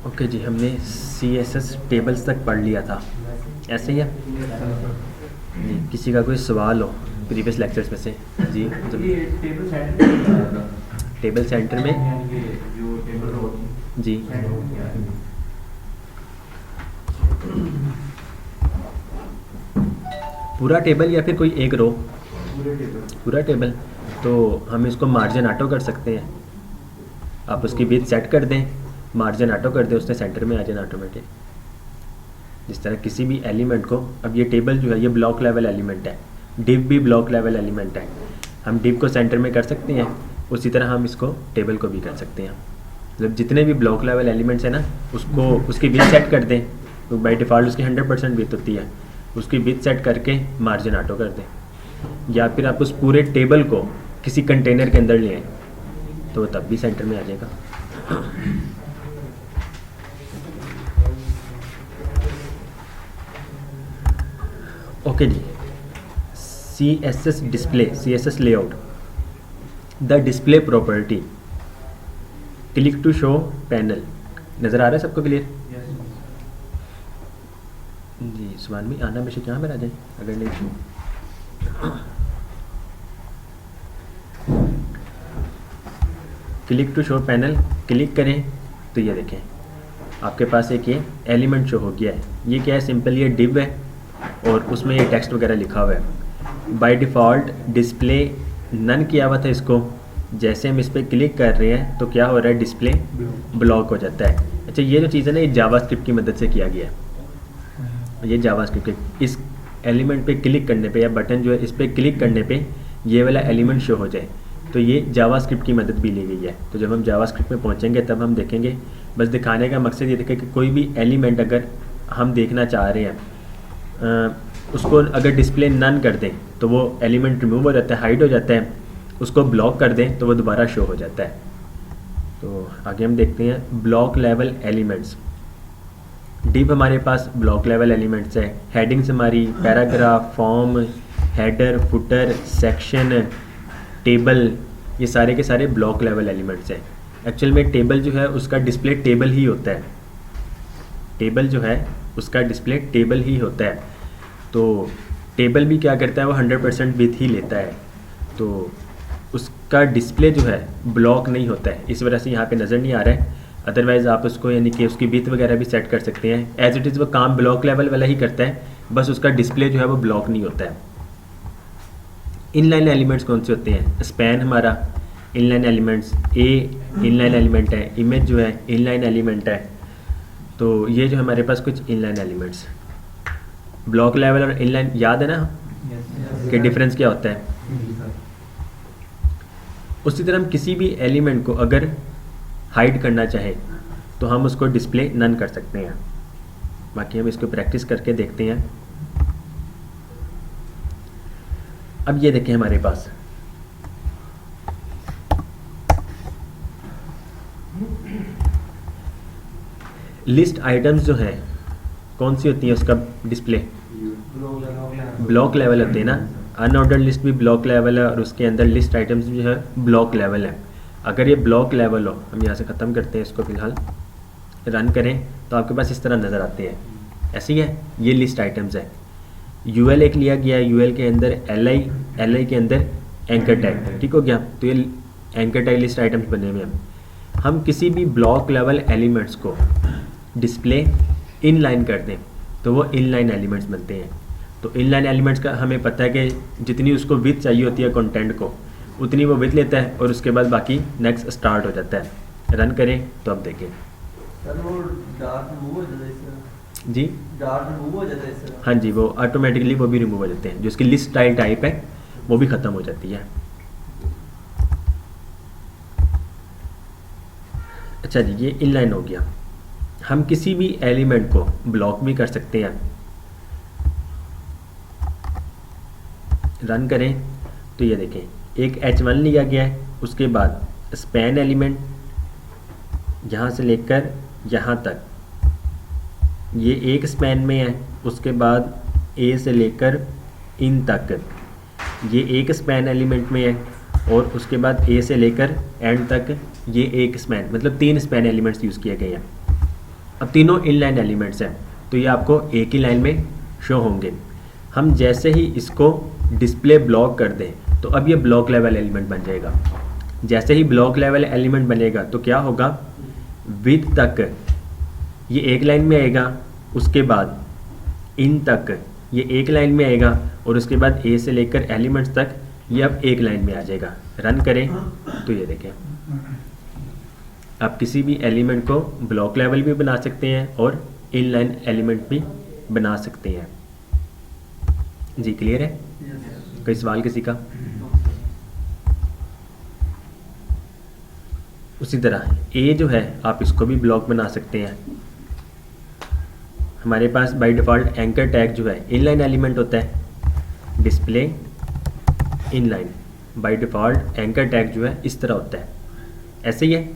Okay जी, हमने CSS tables तक पढ़ लिया था, ऐसे ही है जी। किसी का कोई सवाल हो प्रीवियस लेक्चर्स में से? जी, टेबल सेंटर में जी, पूरा टेबल या फिर कोई एक रो? पूरा टेबल। तो हम इसको मार्जिन ऑटो कर सकते हैं। आप उसकी विड्थ सेट कर दें, मार्जिन ऑटो कर दें, उसने सेंटर में आ जाना ऑटोमेटिक। जिस तरह किसी भी एलिमेंट को, अब ये टेबल जो है ये ब्लॉक लेवल एलिमेंट है, डिव भी ब्लॉक लेवल एलिमेंट है, हम डिव को सेंटर में कर सकते हैं, उसी तरह हम इसको टेबल को भी कर सकते हैं। मतलब जितने भी ब्लॉक लेवल एलिमेंट्स हैं ना, उसको उसकी विड्थ सेट कर दें, तो बाई डिफ़ॉल्ट उसकी 100% विड्थ होती है, उसकी विड्थ सेट करके मार्जिन ऑटो कर दें। या फिर आप उस पूरे टेबल को किसी कंटेनर के अंदर ले आएँ तो तब भी सेंटर में आ जाएगा। ओके जी, CSS display, CSS layout, the display property, click to show panel. नज़र आ रहा है सबको क्लियर? जी, सुभान भी आना बेशक यहाँ पर आ जाए अगर नहीं। Click to show panel click करें तो ये देखें आपके पास एक ये एलिमेंट शो हो गया है। ये क्या है? सिंपल ये डिव है और उसमें ये टेक्स्ट वगैरह लिखा हुआ है। बाय डिफ़ॉल्ट डिस्प्ले नन किया हुआ था इसको, जैसे हम इस पर क्लिक कर रहे हैं तो क्या हो रहा है? डिस्प्ले ब्लॉक हो जाता है। अच्छा, ये जो चीज़ है ना, ये जावास्क्रिप्ट की मदद से किया गया है। ये जावास्क्रिप्ट, इस एलिमेंट पे क्लिक करने पे या बटन जो है इस पर क्लिक करने पे ये वाला एलिमेंट शो हो जाए, तो ये जावास्क्रिप्ट की मदद भी ली गई है। तो जब हम जावास्क्रिप्ट में पहुंचेंगे तब हम देखेंगे। बस दिखाने का मकसद ये देखें कि कोई भी एलिमेंट अगर हम देखना चाह रहे हैं, उसको अगर डिस्प्ले नन कर दें तो वो एलिमेंट रिमूव हो जाता है, हाइड हो जाता है। उसको ब्लॉक कर दें तो वो दोबारा शो हो जाता है। तो आगे हम देखते हैं ब्लॉक लेवल एलिमेंट्स। डिव हमारे पास ब्लॉक लेवल एलिमेंट्स है। हेडिंग्स हमारी paragraph, form, header, footer, section, table, ये सारे के सारे ब्लॉक लेवल एलिमेंट्स हैं। एक्चुअल में टेबल जो है उसका डिस्प्ले टेबल ही होता है। टेबल जो है उसका डिस्प्ले टेबल ही होता है। तो टेबल भी क्या करता है? वो 100% विड्थ ही लेता है, तो उसका डिस्प्ले जो है ब्लॉक नहीं होता है। इस वजह से यहाँ पे नज़र नहीं आ रहा है। अदरवाइज़ आप उसको यानी कि उसकी विड्थ वगैरह भी सेट कर सकते हैं। एज इट इज़ वो काम ब्लॉक लेवल वाला ही करता है, बस उसका डिस्प्ले जो है वो ब्लॉक नहीं होता है। इनलाइन एलिमेंट्स कौन से होते हैं? स्पैन हमारा इनलाइन एलिमेंट्स, ए इनलाइन एलिमेंट है, इमेज जो है इनलाइन एलिमेंट है। तो ये जो हमारे पास कुछ इनलाइन एलिमेंट्स, ब्लॉक लेवल और इनलाइन, याद है ना कि डिफरेंस क्या होता है? उसी तरह हम किसी भी एलिमेंट को अगर हाइड करना चाहें तो हम उसको डिस्प्ले नन कर सकते हैं। बाकी हम इसको प्रैक्टिस करके देखते हैं। अब ये देखें हमारे पास लिस्ट आइटम्स जो हैं कौन सी होती है? उसका डिस्प्ले ब्लॉक लेवल होते हैं ना। अनऑर्डर्ड लिस्ट भी ब्लॉक लेवल है और उसके अंदर लिस्ट आइटम्स जो है ब्लॉक लेवल है। अगर ये ब्लॉक लेवल हो, हम यहाँ से ख़त्म करते हैं इसको, फ़िलहाल रन करें तो आपके पास इस तरह नज़र आते हैं। ऐसी है, ये लिस्ट आइटम्स है। यूएल एक लिया गया है, यूएल के अंदर एल आई के अंदर एंकर टैग, ठीक हो गया। तो ये एंकर टैग लिस्ट आइटम्स बने हुए हैं। हम किसी भी ब्लॉक लेवल एलिमेंट्स को डिस्प्ले इनलाइन कर दें तो वो इनलाइन एलिमेंट्स बनते हैं। तो इनलाइन एलिमेंट्स का हमें पता है कि जितनी उसको विड्थ चाहिए होती है कंटेंट को, उतनी वो विड्थ लेता है और उसके बाद बाकी नेक्स्ट स्टार्ट हो जाता है। रन करें तो अब देखें जी, हाँ जी, वो ऑटोमेटिकली वो भी रिमूव हो जाते हैं। जो उसकी लिस्ट स्टाइल टाइप है वो भी ख़त्म हो जाती है। अच्छा जी, ये इनलाइन हो गया। हम किसी भी एलिमेंट को ब्लॉक भी कर सकते हैं। रन करें तो ये देखें एक H1 लिया गया है, उसके बाद स्पैन एलिमेंट यहाँ से लेकर यहाँ तक ये एक स्पैन में है, उसके बाद ए से लेकर इन तक, ये एक स्पैन एलिमेंट में है, और उसके बाद ए से लेकर एंड तक ये एक स्पैन, मतलब 3 स्पैन एलिमेंट्स यूज़ किए गए हैं। अब तीनों इनलाइन एलिमेंट्स हैं, तो ये आपको एक ही लाइन में शो होंगे। हम जैसे ही इसको डिस्प्ले ब्लॉक कर दें तो अब ये ब्लॉक लेवल एलिमेंट बन जाएगा। जैसे ही ब्लॉक लेवल एलिमेंट बनेगा तो क्या होगा, विद तक ये एक लाइन में आएगा, उसके बाद इन तक ये एक लाइन में आएगा, और उसके बाद ए से लेकर एलिमेंट्स तक ये अब एक लाइन में आ जाएगा। रन करें तो ये देखें, आप किसी भी एलिमेंट को ब्लॉक लेवल भी बना सकते हैं और इनलाइन एलिमेंट भी बना सकते हैं। जी क्लियर है? कोई सवाल किसी का? उसी तरह ए जो है आप इसको भी ब्लॉक बना सकते हैं। हमारे पास बाय डिफ़ॉल्ट एंकर टैग जो है इनलाइन एलिमेंट होता है, display inline. By default anchor tag जो है इस तरह होता है, ऐसे ही है।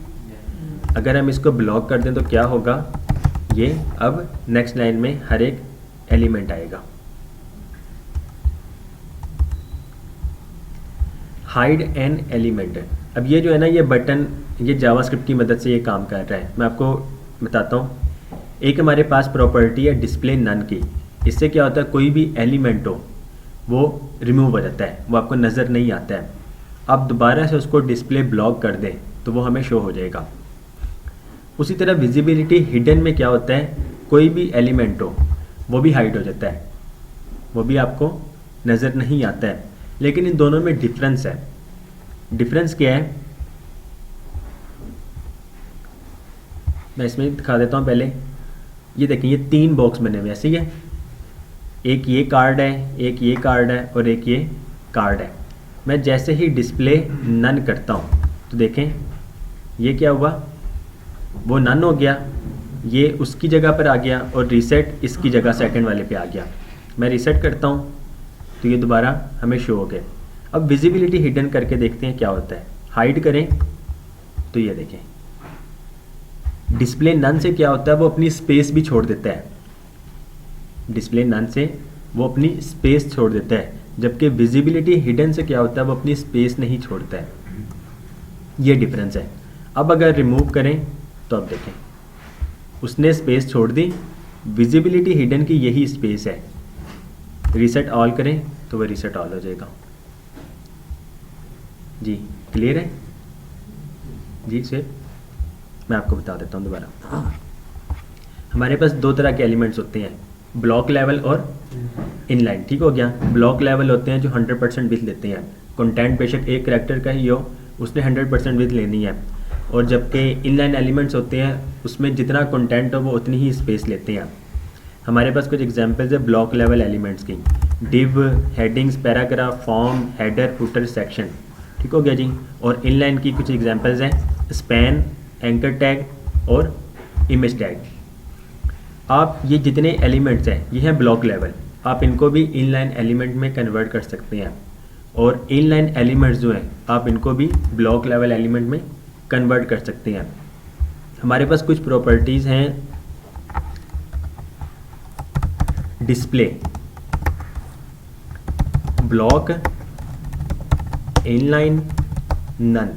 अगर हम इसको ब्लॉक कर दें तो क्या होगा, ये अब नेक्स्ट लाइन में हर एक एलिमेंट आएगा। हाइड एन एलिमेंट, अब ये जो है ना, ये बटन ये जावास्क्रिप्ट की मदद से ये काम कर रहा है। मैं आपको बताता हूँ। एक हमारे पास प्रॉपर्टी है डिस्प्ले नन की। इससे क्या होता है, कोई भी एलिमेंट हो वो रिमूव हो जाता है, वो आपको नज़र नहीं आता है। आप दोबारा से उसको डिस्प्ले ब्लॉक कर दें तो वो हमें शो हो जाएगा। उसी तरह विजिबिलिटी हिडन में क्या होता है, कोई भी एलिमेंट हो वो भी हाइड हो जाता है, वो भी आपको नज़र नहीं आता है। लेकिन इन दोनों में डिफरेंस है। डिफरेंस क्या है, मैं इसमें दिखा देता हूँ। पहले ये देखिए, ये 3 बॉक्स बने हुए ऐसे ही है। एक ये कार्ड है, एक ये कार्ड है, और एक ये कार्ड है। मैं जैसे ही डिस्प्ले नन करता हूँ तो देखें ये क्या हुआ, वो नन हो गया, ये उसकी जगह पर आ गया, और रीसेट इसकी जगह सेकंड वाले पे आ गया। मैं रीसेट करता हूँ तो ये दोबारा हमें शो हो गया। अब विजिबिलिटी हिडन करके देखते हैं क्या होता है। हाइड करें तो ये देखें, डिस्प्ले नन से क्या होता है, वो अपनी स्पेस भी छोड़ देता है। डिस्प्ले नन से वो अपनी स्पेस छोड़ देता है, जबकि विजिबिलिटी हिडन से क्या होता है, वो अपनी स्पेस नहीं छोड़ता है। ये डिफरेंस है। अब अगर रिमूव करें तो अब देखें, उसने स्पेस छोड़ दी, विजिबिलिटी हिडन की यही स्पेस है। रीसेट ऑल करें तो वह रीसेट ऑल हो जाएगा। जी क्लियर है? जी सर, मैं आपको बता देता हूँ दोबारा। हमारे पास 2 तरह के एलिमेंट्स होते हैं, ब्लॉक लेवल और इनलाइन। ठीक हो गया। ब्लॉक लेवल होते हैं जो 100% विड्थ लेते हैं। कंटेंट बेशक एक करैक्टर का ही हो, उसने 100% विड्थ लेनी है। और जबकि इनलाइन एलिमेंट्स होते हैं उसमें जितना कंटेंट हो वो उतनी ही स्पेस लेते हैं। हमारे पास कुछ एग्जांपल्स है ब्लॉक लेवल एलिमेंट्स की। Div, headings, paragraph, form, header, footer, section. ठीक हो गया जी। और इनलाइन की कुछ एग्जांपल्स हैं स्पैन, एंकर टैग और इमेज टैग। आप ये जितने एलिमेंट्स हैं ये हैं ब्लॉक लेवल, आप इनको भी इनलाइन एलिमेंट में कन्वर्ट कर सकते हैं। और इनलाइन एलिमेंट्स जो हैं आप इनको भी ब्लॉक लेवल एलिमेंट में कन्वर्ट कर सकते हैं। हमारे पास कुछ प्रॉपर्टीज़ हैं डिस्प्ले, ब्लॉक, इनलाइन, नन।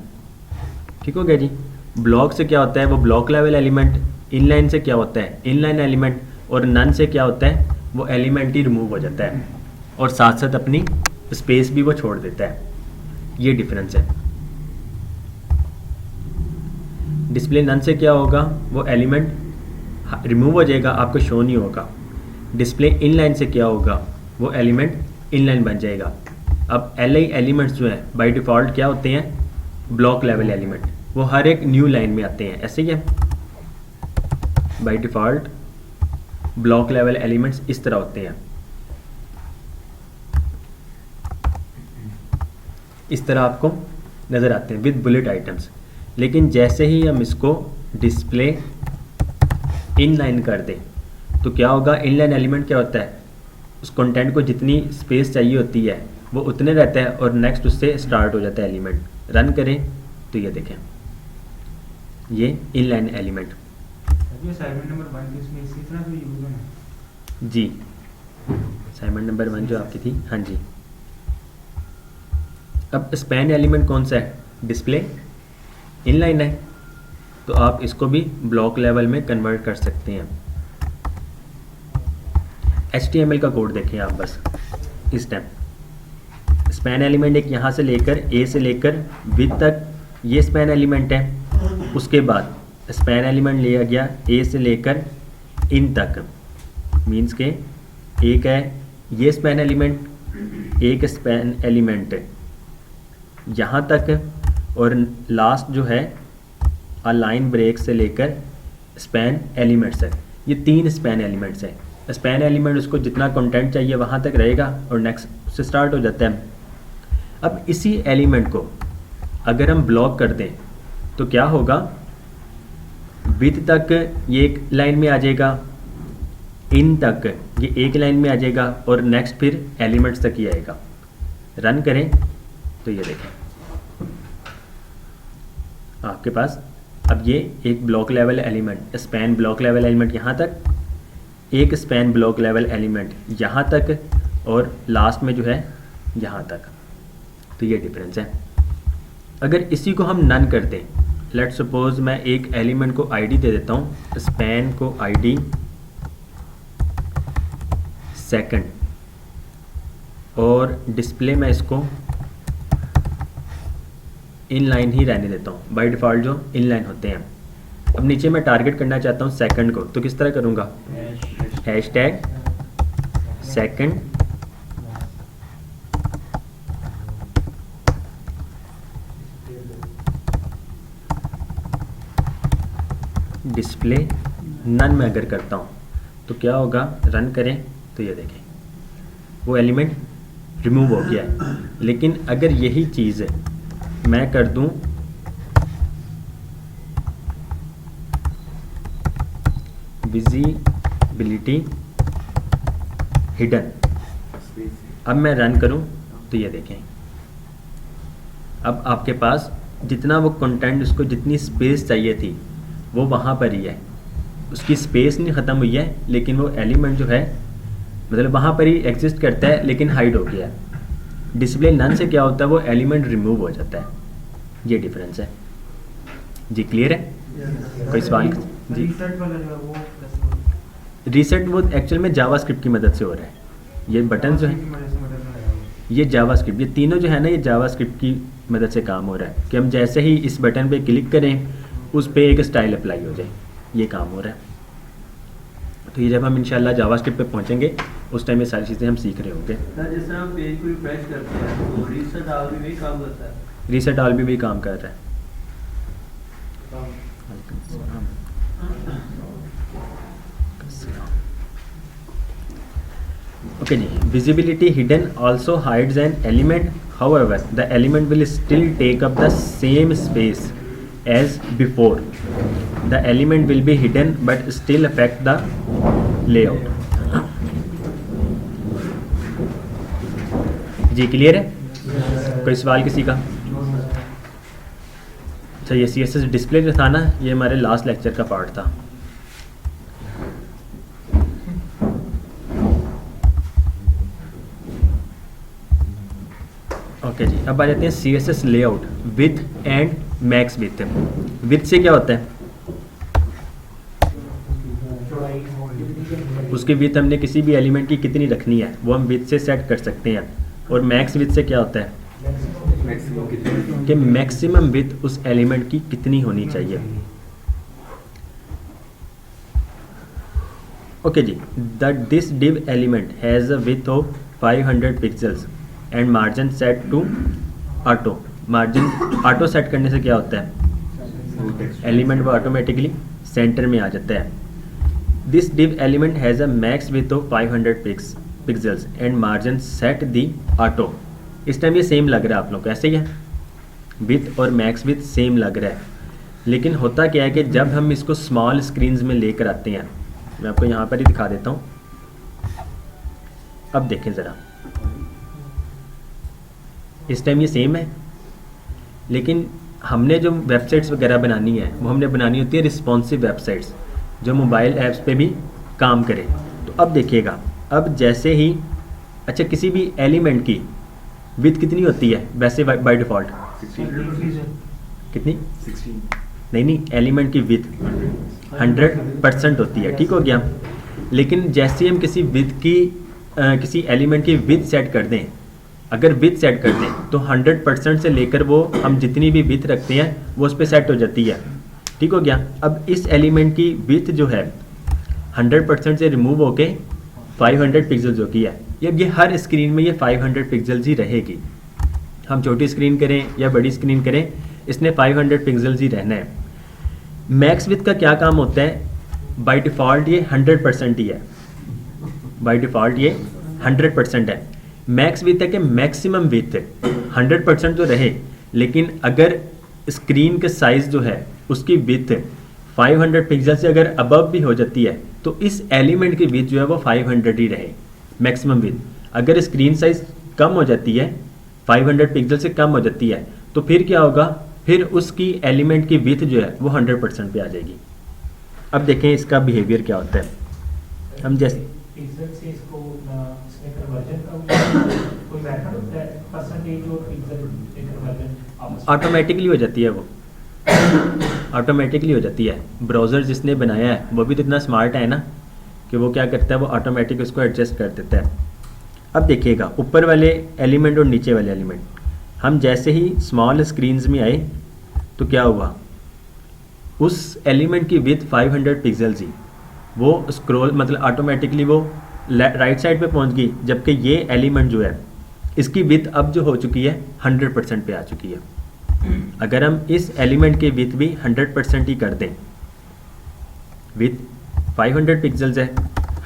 ठीक हो गया जी। ब्लॉक से क्या होता है, वो ब्लॉक लेवल एलिमेंट। इनलाइन से क्या होता है, इनलाइन एलिमेंट। और नन से क्या होता है, वो एलिमेंट ही रिमूव हो जाता है और साथ साथ अपनी स्पेस भी वो छोड़ देता है। ये डिफरेंस है। डिस्प्ले नन से क्या होगा, वो एलिमेंट रिमूव हो जाएगा, आपको शो नहीं होगा। डिस्प्ले इनलाइन से क्या होगा, वो एलिमेंट इनलाइन बन जाएगा। अब एलआई एलिमेंट्स जो हैं बाय डिफ़ॉल्ट क्या होते हैं, ब्लॉक लेवल एलिमेंट। वो हर एक न्यू लाइन में आते हैं, ऐसे ही है। By default block level elements इस तरह होते हैं, इस तरह आपको नज़र आते हैं विद बुलेट आइटम्स। लेकिन जैसे ही हम इसको डिस्प्ले इनलाइन कर दें तो क्या होगा, इनलाइन एलिमेंट क्या होता है, उस कंटेंट को जितनी स्पेस चाहिए होती है वो उतने रहता है और नेक्स्ट उससे स्टार्ट हो जाता है एलिमेंट। रन करें तो ये देखें, ये इनलाइन एलिमेंट। ये असाइनमेंट नंबर 1 इसमें इसी तरह से यूज होना जी असाइनमेंट नंबर 1 जो आपकी थी, हाँ जी। अब स्पैन एलिमेंट कौन सा है? डिस्प्ले इनलाइन है, तो आप इसको भी ब्लॉक लेवल में कन्वर्ट कर सकते हैं। HTML का कोड देखें आप बस इस टाइम। स्पैन एलिमेंट एक यहाँ से लेकर ए से लेकर विद तक ये स्पैन एलिमेंट है। उसके बाद स्पैन एलिमेंट लिया गया ए से लेकर इन तक, मीन्स के एक है ये स्पैन एलिमेंट, एक स्पैन एलिमेंट है यहाँ तक, और लास्ट जो है अलाइन ब्रेक से लेकर स्पैन एलिमेंट्स है। ये 3 स्पैन एलिमेंट्स हैं। स्पैन एलिमेंट उसको जितना कंटेंट चाहिए वहाँ तक रहेगा और नेक्स्ट से स्टार्ट हो जाता है। अब इसी एलिमेंट को अगर हम ब्लॉक कर दें तो क्या होगा? विद तक ये एक लाइन में आ जाएगा, इन तक ये एक लाइन में आ जाएगा और नेक्स्ट फिर एलिमेंट्स तक ही आएगा। रन करें तो ये देखें आपके पास अब ये एक block level element, span block level element यहाँ तक, एक स्पैन ब्लॉक लेवल एलिमेंट यहाँ तक, और लास्ट में जो है यहाँ तक। तो ये डिफरेंस है। अगर इसी को हम नन कर दें, लेट सपोज मैं एक एलिमेंट को आईडी दे देता हूँ, स्पैन को आईडी सेकंड, और डिस्प्ले में इसको इनलाइन ही रहने देता हूँ। बाय डिफ़ॉल्ट जो इनलाइन होते हैं। अब नीचे मैं टारगेट करना चाहता हूँ सेकंड को, तो किस तरह करूँगा? हैशटैग सेकंड डिस्प्ले नन में अगर करता हूँ तो क्या होगा? रन करें तो ये देखें वो एलिमेंट रिमूव हो गया है। लेकिन अगर यही चीज़ मैं कर दूं विजिबिलिटी हिडन, अब मैं रन करूं तो ये देखें अब आपके पास जितना वो कंटेंट, उसको जितनी स्पेस चाहिए थी वो वहाँ पर ही है। उसकी स्पेस नहीं ख़त्म हुई है, लेकिन वो एलिमेंट जो है मतलब वहाँ पर ही एग्जिस्ट करता है लेकिन हाइड हो गया है। डिस्प्ले नन से क्या होता है? वो एलिमेंट रिमूव हो जाता है। ये डिफरेंस है जी। क्लियर है? कोई सवाल जी? रीसेट वो एक्चुअल में जावास्क्रिप्ट की मदद से हो रहा है। ये बटन जो है ये जावास्क्रिप्ट, ये तीनों जो है ना, ये जावास्क्रिप्ट की मदद से काम हो रहा है कि हम जैसे ही इस बटन पे क्लिक करें उस पे एक स्टाइल अप्लाई हो जाए, ये काम हो रहा है। तो ये जब हम इंशाल्लाह जावास्क्रिप्ट पे पहुंचेंगे उस टाइम ये सारी चीज़ें हम सीख रहे होंगे। जिस तरह हम पेज को रिफ्रेश करते हैं तो रीसेट ऑल भी काम करता है। रीसेट ऑल भी काम कर रहा है। ओके जी। Visibility hidden also hides an element, however the element will still take up the same space as before. The element will be hidden but still affect the layout. जी clear है? कोई सवाल किसी का? अच्छा, ये CSS डिस्प्ले जो था ना, ये हमारे लास्ट लेक्चर का पार्ट था। ओके जी, अब आ जाते हैं CSS layout with and max with. With से क्या होता है? उसकी विथ हमने किसी भी एलिमेंट की कितनी रखनी है वो हम विथ से सेट कर सकते हैं। और मैक्स विथ से क्या होता है कि मैक्सिमम विथ उस एलिमेंट की कितनी होनी चाहिए। ओके जी। This div element has a width of 500 pixels and margin set to auto. Margin auto set करने से क्या होता है? एलिमेंट वो ऑटोमेटिकली सेंटर में आ जाता है। This div element has a max with of 500 pixels and margin set the auto. इस टाइम ये सेम लग रहा है आप लोग को, ऐसे ही है? विथ और मैक्स विथ सेम लग रहा है, लेकिन होता क्या है कि जब हम इसको स्मॉल स्क्रीन्स में लेकर आते हैं, मैं आपको यहाँ पर ही दिखा देता हूँ। अब देखें ज़रा, इस टाइम ये सेम है, लेकिन हमने जो वेबसाइट्स वगैरह बनानी है वो हमने बनानी होती है रिस्पॉन्सिव वेबसाइट्स जो मोबाइल ऐप्स पे भी काम करें। तो अब देखिएगा, अब जैसे ही अच्छा, किसी भी एलिमेंट की विथ कितनी होती है वैसे बाय डिफ़ॉल्ट? 100%। कितनी? 16। नहीं, एलिमेंट की विथ 100% होती है, ठीक हो गया। लेकिन जैसे हम किसी विथ की किसी एलिमेंट की विथ सेट कर दें, अगर विथ सेट कर दें तो 100% से लेकर वो हम जितनी भी विथ रखते हैं वो उस पर सेट हो जाती है, ठीक हो गया। अब इस एलिमेंट की विथ जो है 100% से रिमूव होके 500 पिक्सल्स हो गई है। अब ये हर स्क्रीन में ये 500 पिक्सल्स ही रहेगी, हम छोटी स्क्रीन करें या बड़ी स्क्रीन करें, इसने 500 पिक्सल्स ही रहना है। मैक्स विथ का क्या काम होता है? बाय डिफ़ॉल्ट ये 100% ही है, बाय डिफ़ॉल्ट ये 100% है। मैक्स विथ है कि मैक्सिमम विथ 100% तो रहे, लेकिन अगर स्क्रीन का साइज़ जो है उसकी विथ 500 पिक्सल से अगर अबव भी हो जाती है तो इस एलिमेंट की विथ जो है वो 500 ही रहे, मैक्सिमम विथ। अगर स्क्रीन साइज कम हो जाती है, 500 पिक्सल से कम हो जाती है, तो फिर क्या होगा? फिर उसकी एलिमेंट की विथ जो है वो 100% पे आ जाएगी। अब देखें इसका बिहेवियर क्या होता है। हम जैसे पिक्सल से इसको इसमें कन्वर्जन का कोई मेथड होता है, परसेंटेज और पिक्सल कन्वर्जन आपस में ऑटोमेटिकली हो जाती है, वो ऑटोमेटिकली हो जाती है। ब्राउज़र जिसने बनाया है वो भी तो इतना स्मार्ट है ना कि वो क्या करता है, वो ऑटोमेटिक उसको एडजस्ट कर देता है। अब देखिएगा ऊपर वाले एलिमेंट और नीचे वाले एलिमेंट, हम जैसे ही स्मॉल स्क्रीन्स में आए तो क्या हुआ, उस एलिमेंट की विथ 500 पिक्सल्स ही, वो स्क्रॉल मतलब ऑटोमेटिकली वो राइट साइड पे पहुंच गई, जबकि ये एलिमेंट जो है इसकी विथ अब जो हो चुकी है 100% पे आ चुकी है। अगर हम इस एलिमेंट की विथ भी 100% ही कर दें, विथ 500 पिक्सल्स है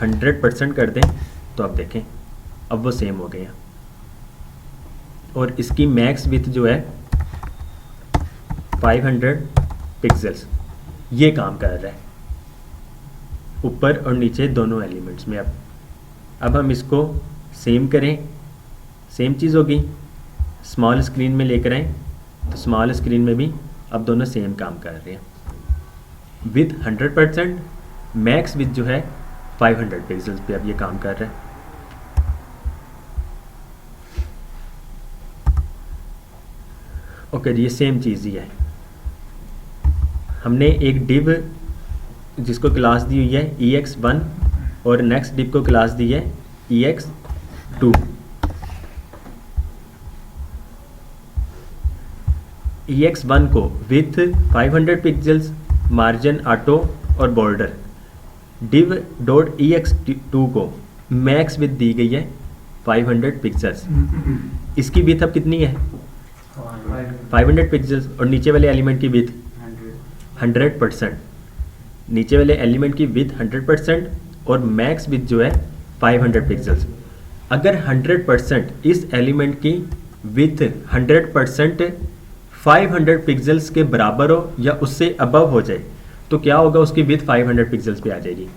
100% कर दें, तो अब देखें अब वो सेम हो गया, और इसकी मैक्स विथ जो है 500 पिक्सल्स, ये काम कर रहा है ऊपर और नीचे दोनों एलिमेंट्स में। अब हम इसको सेम करें, सेम चीज़ होगी, स्मॉल स्क्रीन में लेकर आएँ तो स्मॉल स्क्रीन में भी अब दोनों सेम काम कर रहे हैं। विथ 100%, मैक्स विथ जो है 500 पिक्सल्स पे अब ये काम कर रहा है। ओके जी, ये सेम चीज़ ही है। हमने एक डिव जिसको क्लास दी हुई है ex1 और नेक्स्ट डिव को क्लास दी है ex2। ex1 को विथ 500 पिक्सल्स, मार्जिन ऑटो और बॉर्डर, div डॉट ex2 को मैक्स विथ दी गई है 500 पिक्सल्स। इसकी विथ अब कितनी है? 500 पिक्सल्स, और नीचे वाले एलिमेंट की विथ 100%। नीचे वाले एलिमेंट की विथ 100% और मैक्स विथ जो है 500 पिक्सल्स। अगर 100% इस एलिमेंट की विथ 100% 500 पिक्सल्स के बराबर हो या उससे अबव हो जाए तो क्या होगा, उसकी विथ 500 पिक्सल्स पे आ जाएगी।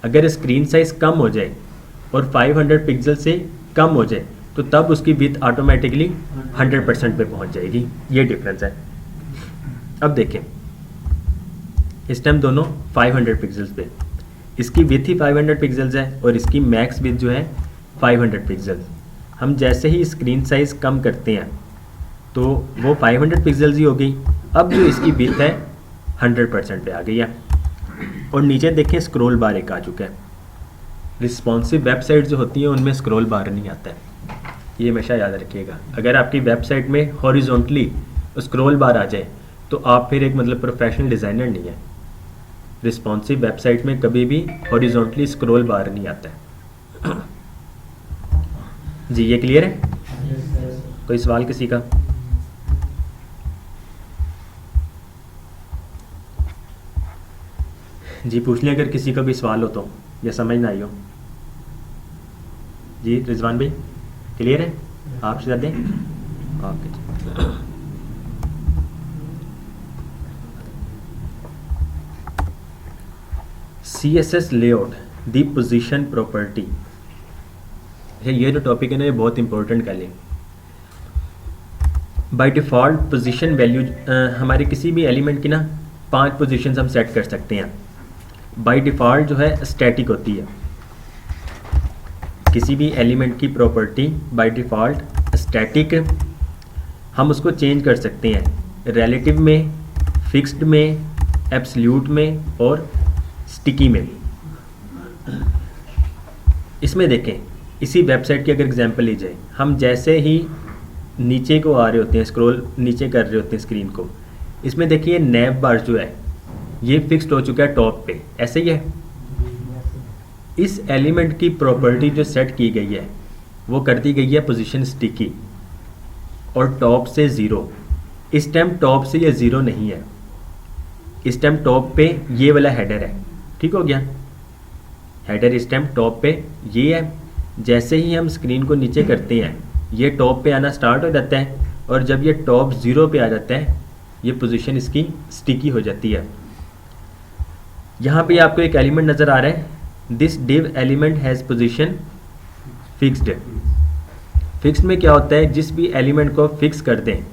अगर स्क्रीन साइज कम हो जाए और 500 पिक्सल से कम हो जाए तो तब उसकी विथ ऑटोमेटिकली 100% पे पहुंच जाएगी। ये डिफरेंस है। अब देखें, इस टाइम दोनों 500 पिक्सल्स पे, इसकी विथ ही 500 पिक्सल्स है और इसकी मैक्स विथ जो है 500 पिक्सल्स। हम जैसे ही स्क्रीन साइज कम करते हैं तो वो 500 पिक्सल्स ही हो गई। अब जो इसकी विथ है 100% पे आ गई है। और नीचे देखें स्क्रॉल बार एक आ चुका है। रिस्पॉन्सिव वेबसाइट जो होती हैं उनमें स्क्रॉल बार नहीं आता है, ये हमेशा याद रखिएगा। अगर आपकी वेबसाइट में हॉरिजॉन्टली स्क्रॉल बार आ जाए तो आप फिर एक मतलब प्रोफेशनल डिज़ाइनर नहीं है। रिस्पॉन्सिव वेबसाइट में कभी भी हॉरिजॉन्टली स्क्रॉल बार नहीं आता है। जी, ये क्लियर है? कोई सवाल किसी का? जी पूछ लें अगर किसी का भी सवाल हो तो, या समझ ना आई हो। जी रिजवान भाई क्लियर है? आप कर दें। ओके CSS लेआउट दी पोजीशन प्रॉपर्टी, ये जो टॉपिक है ना ये बहुत इंपॉर्टेंट कर लें। बाय डिफ़ॉल्ट पोजीशन वैल्यू हमारे किसी भी एलिमेंट की ना 5 पोजीशंस हम सेट कर सकते हैं। बाय डिफ़ॉल्ट जो है स्टैटिक होती है। किसी भी एलिमेंट की प्रॉपर्टी बाय डिफ़ॉल्ट स्टैटिक, हम उसको चेंज कर सकते हैं रिलेटिव में, फिक्स्ड में, एब्सोल्यूट में और स्टिकी में भी। इसमें देखें, इसी वेबसाइट की अगर एग्जांपल ली जाए, हम जैसे ही नीचे को आ रहे होते हैं, स्क्रॉल नीचे कर रहे होते हैं स्क्रीन को, इसमें देखिए नैब बार जो है ये फिक्स्ड हो चुका है टॉप पे, ऐसे ही है। इस एलिमेंट की प्रॉपर्टी जो सेट की गई है वो कर दी गई है पोजीशन स्टिकी और टॉप से ज़ीरो। इस टाइम टॉप से ये ज़ीरो नहीं है, इस टाइम टॉप पे ये वाला हेडर है, ठीक हो गया। हेडर इस टाइम टॉप पे ये है। जैसे ही हम स्क्रीन को नीचे करते हैं ये टॉप पे आना स्टार्ट हो जाता है, और जब ये टॉप ज़ीरो पे आ जाता है ये पोजीशन इसकी स्टिकी हो जाती है। यहाँ पे आपको एक एलिमेंट नज़र आ रहा है, this div element has position fixed. Fixed में क्या होता है, जिस भी एलिमेंट को फिक्स कर दें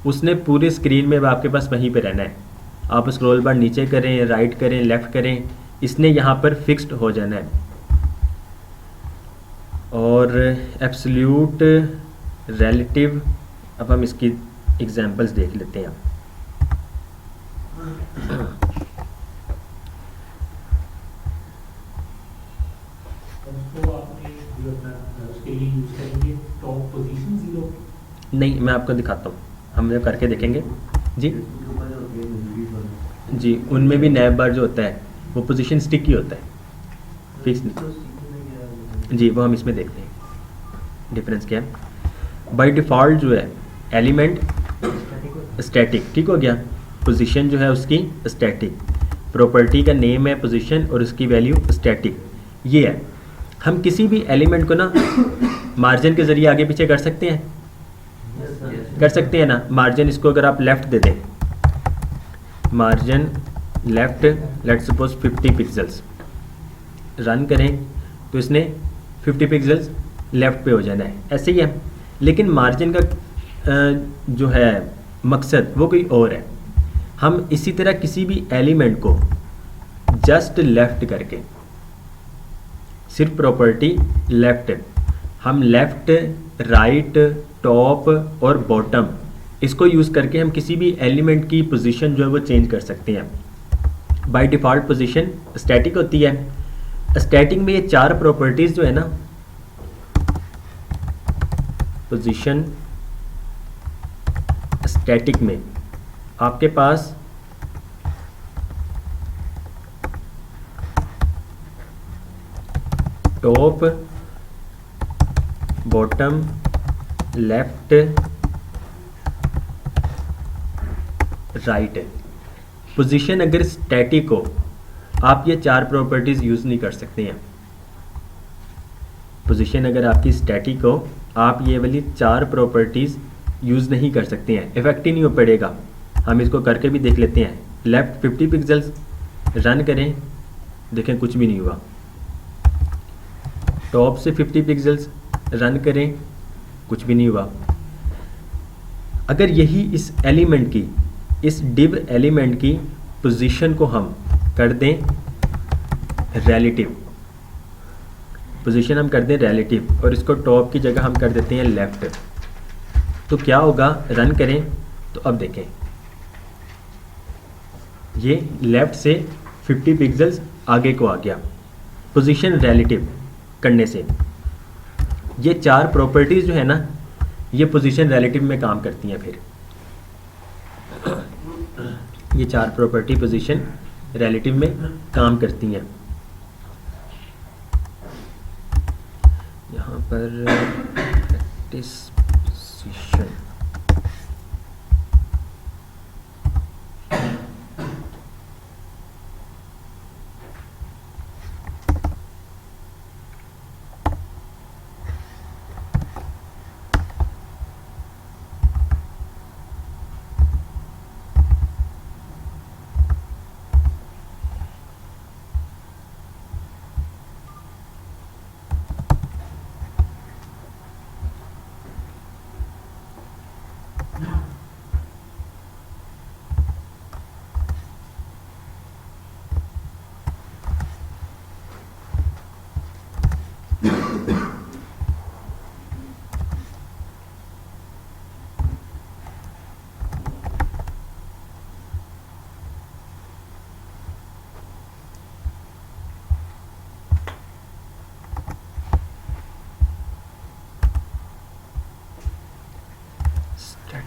उसने पूरी स्क्रीन में आपके पास वहीं पे रहना है। आप स्क्रॉल बार नीचे करें, राइट करें, लेफ़्ट करें, इसने यहाँ पर फिक्स्ड हो जाना है। और एब्सोल्यूट, रिलेटिव, अब हम इसकी एग्जांपल्स देख लेते हैं। उसको आपने जो अपना उसके लिए यूज करेंगे टॉप पोजीशन 0। नहीं, मैं आपको दिखाता हूँ, हम ये करके देखेंगे जी। जी, उनमें भी नैब बार जो होता है वो पोजीशन स्टिकी होता है, फिक्स नहीं। जी, वो हम इसमें देखते हैं डिफरेंस क्या है। बाय डिफ़ॉल्ट जो है एलिमेंट स्टैटिक, ठीक हो गया। पोजीशन जो है उसकी स्टैटिक, प्रॉपर्टी का नेम है पोजीशन और उसकी वैल्यू स्टैटिक, ये है। हम किसी भी एलिमेंट को ना मार्जिन के ज़रिए आगे पीछे कर सकते हैं, कर सकते हैं ना। मार्जिन इसको अगर आप लेफ़्ट दे दें, margin left let's suppose 50 pixels, run करें तो इसने 50 पिक्सल्स लेफ़्ट पे हो जाना है, ऐसे ही है। लेकिन मार्जिन का जो है मकसद वो कोई और है। हम इसी तरह किसी भी एलिमेंट को जस्ट लेफ़्ट करके, सिर्फ प्रॉपर्टी लेफ़्ट, हम लेफ़्ट, राइट, टॉप और बॉटम, इसको यूज़ करके हम किसी भी एलिमेंट की पोजीशन जो है वो चेंज कर सकते हैं। बाय डिफ़ॉल्ट पोजीशन स्टैटिक होती है। स्टैटिक में ये चार प्रॉपर्टीज़ जो है ना, पोजीशन स्टैटिक में आपके पास टॉप, बॉटम, लेफ्ट, राइट है। पोजीशन अगर स्टैटिक हो आप ये चार प्रॉपर्टीज़ यूज़ नहीं कर सकते हैं। पोजीशन अगर आपकी स्टैटिक हो आप ये वाली चार प्रॉपर्टीज़ यूज़ नहीं कर सकते हैं, इफेक्ट ही नहीं हो पड़ेगा। हम इसको करके भी देख लेते हैं। लेफ़्ट 50 पिक्सल्स, रन करें, देखें कुछ भी नहीं हुआ। टॉप से 50 पिक्सल्स, रन करें, कुछ भी नहीं हुआ। अगर यही इस एलिमेंट की, इस डिव एलिमेंट की पोजीशन को हम कर दें रिलेटिव, पोजीशन हम कर दें रिलेटिव और इसको टॉप की जगह हम कर देते हैं लेफ़्ट, तो क्या होगा, रन करें तो अब देखें ये लेफ़्ट से 50 पिक्सल्स आगे को आ गया पोजीशन रिलेटिव करने से। ये चार प्रॉपर्टीज़ जो है ना ये पोजीशन रिलेटिव में काम करती हैं। फिर ये चार प्रॉपर्टी पोजीशन रिलेटिव में काम करती हैं। यहाँ पर practice position,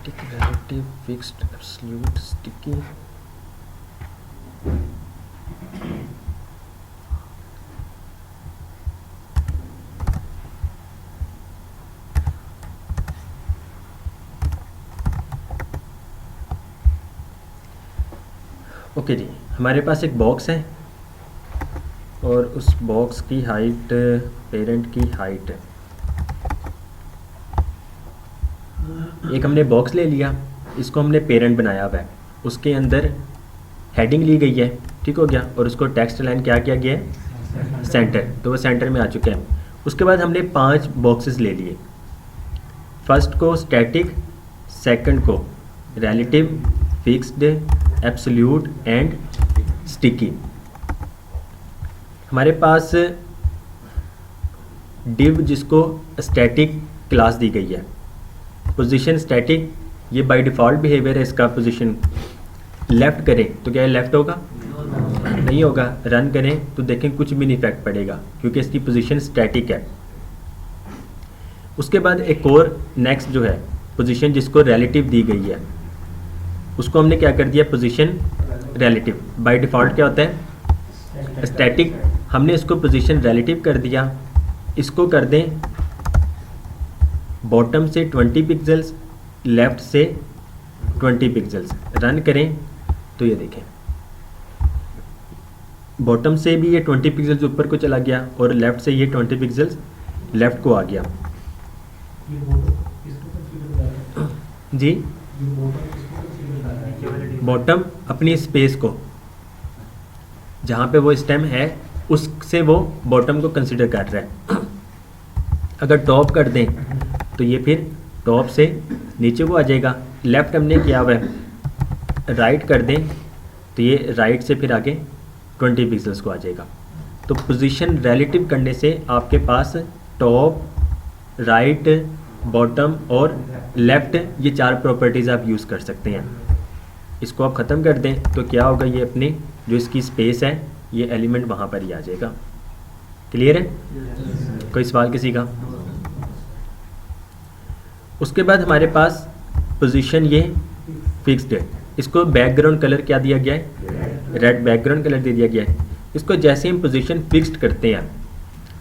static relative fixed absolute sticky. Okay जी, हमारे पास एक बॉक्स है और उस बॉक्स की हाइट पेरेंट की हाइट है। एक हमने बॉक्स ले लिया, इसको हमने पेरेंट बनाया हुआ है, उसके अंदर हेडिंग ली गई है, ठीक हो गया, और उसको टेक्स्ट लाइन क्या किया गया है, सेंटर, तो वो सेंटर में आ चुके हैं। उसके बाद हमने 5 बॉक्सेस ले लिए, फर्स्ट को स्टैटिक, सेकंड को relative, fixed, absolute and sticky. हमारे पास डिव जिसको स्टैटिक क्लास दी गई है, पोजीशन स्टैटिक, ये बाय डिफ़ॉल्ट बिहेवियर है इसका। पोजीशन लेफ़्ट करें तो क्या लेफ़्ट होगा, नहीं होगा। रन करें तो देखें कुछ भी नहीं इफेक्ट पड़ेगा क्योंकि इसकी पोजीशन स्टैटिक है। उसके बाद एक और नेक्स्ट जो है पोजीशन जिसको रिलेटिव दी गई है, उसको हमने क्या कर दिया, पोजीशन रिलेटिव। बाय डिफ़ॉल्ट क्या होता है, स्टैटिक, हमने इसको पोजीशन रिलेटिव कर दिया। इसको कर दें बॉटम से 20 पिक्सल्स, लेफ़्ट से 20 पिक्सल्स। रन करें तो ये देखें बॉटम से भी ये 20 पिक्सल्स ऊपर को चला गया और लेफ़्ट से ये 20 पिक्सल्स लेफ़्ट को आ गया। ये बॉटम किसको कंसीडर कर रहा है? जी, ये बॉटम किसको कंसीडर कर रहा है? बॉटम अपनी स्पेस को, जहाँ पे वो स्टेम है उससे वो बॉटम को कंसिडर कर रहा है। अगर टॉप कर दें तो ये फिर टॉप से नीचे को आ जाएगा। लेफ़्ट हमने किया हुआ है, राइट कर दें तो ये राइट से फिर आगे 20 पिक्सल्स को आ जाएगा। तो पोजीशन रिलेटिव करने से आपके पास टॉप, राइट, बॉटम और लेफ़्ट, ये 4 प्रॉपर्टीज़ आप यूज़ कर सकते हैं। इसको आप ख़त्म कर दें तो क्या होगा, ये अपनी जो इसकी स्पेस है ये एलिमेंट वहाँ पर ही आ जाएगा। क्लियर है? कोई सवाल किसी का? उसके बाद हमारे पास पोजीशन ये फिक्स्ड है, इसको बैकग्राउंड कलर क्या दिया गया है, रेड बैकग्राउंड कलर दे दिया गया है। इसको जैसे हम पोजीशन फिक्स्ड करते हैं,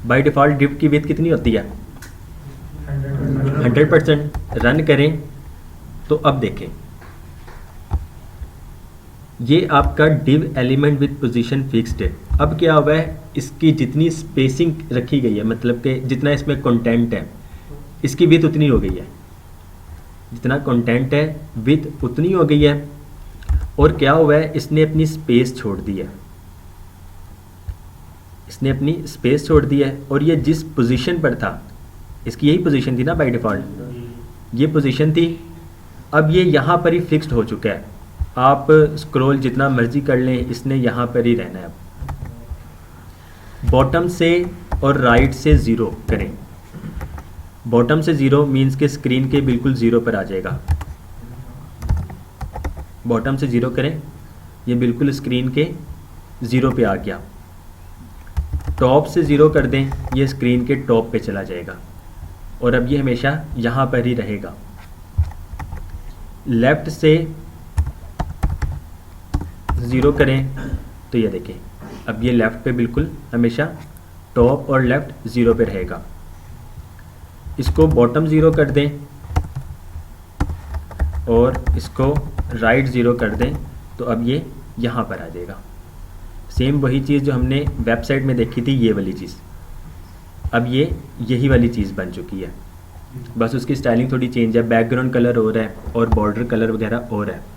बाय डिफ़ॉल्ट डिव की विड्थ कितनी होती है, 100%। रन करें तो अब देखें ये आपका div element with position fixed है। अब क्या हुआ है, इसकी जितनी स्पेसिंग रखी गई है, मतलब कि जितना इसमें कंटेंट है इसकी विड्थ उतनी हो गई है, जितना कंटेंट है विड्थ उतनी हो गई है। और क्या हुआ है, इसने अपनी स्पेस छोड़ दी है, इसने अपनी स्पेस छोड़ दी है। और ये जिस पोजीशन पर था, इसकी यही पोजीशन थी ना बाय डिफ़ॉल्ट, ये पोजीशन थी, अब ये यहाँ पर ही फिक्स्ड हो चुका है। आप स्क्रॉल जितना मर्जी कर लें, इसने यहाँ पर ही रहना है। अब बॉटम से और राइट से 0 करें। बॉटम से 0 मीन्स के स्क्रीन के बिल्कुल 0 पर आ जाएगा। बॉटम से 0 करें, ये बिल्कुल स्क्रीन के 0 पे आ गया। टॉप से 0 कर दें, ये स्क्रीन के टॉप पे चला जाएगा और अब ये हमेशा यहाँ पर ही रहेगा। लेफ़्ट से 0 करें तो ये देखें अब ये लेफ़्ट पे बिल्कुल हमेशा टॉप और लेफ़्ट 0 पे रहेगा। इसको बॉटम 0 कर दें और इसको राइट 0 कर दें तो अब ये यहाँ पर आ जाएगा। सेम वही चीज़ जो हमने वेबसाइट में देखी थी, ये वाली चीज़, अब ये यही वाली चीज़ बन चुकी है, बस उसकी स्टाइलिंग थोड़ी चेंज है, बैकग्राउंड कलर हो रहा है और बॉर्डर कलर वगैरह हो रहा है।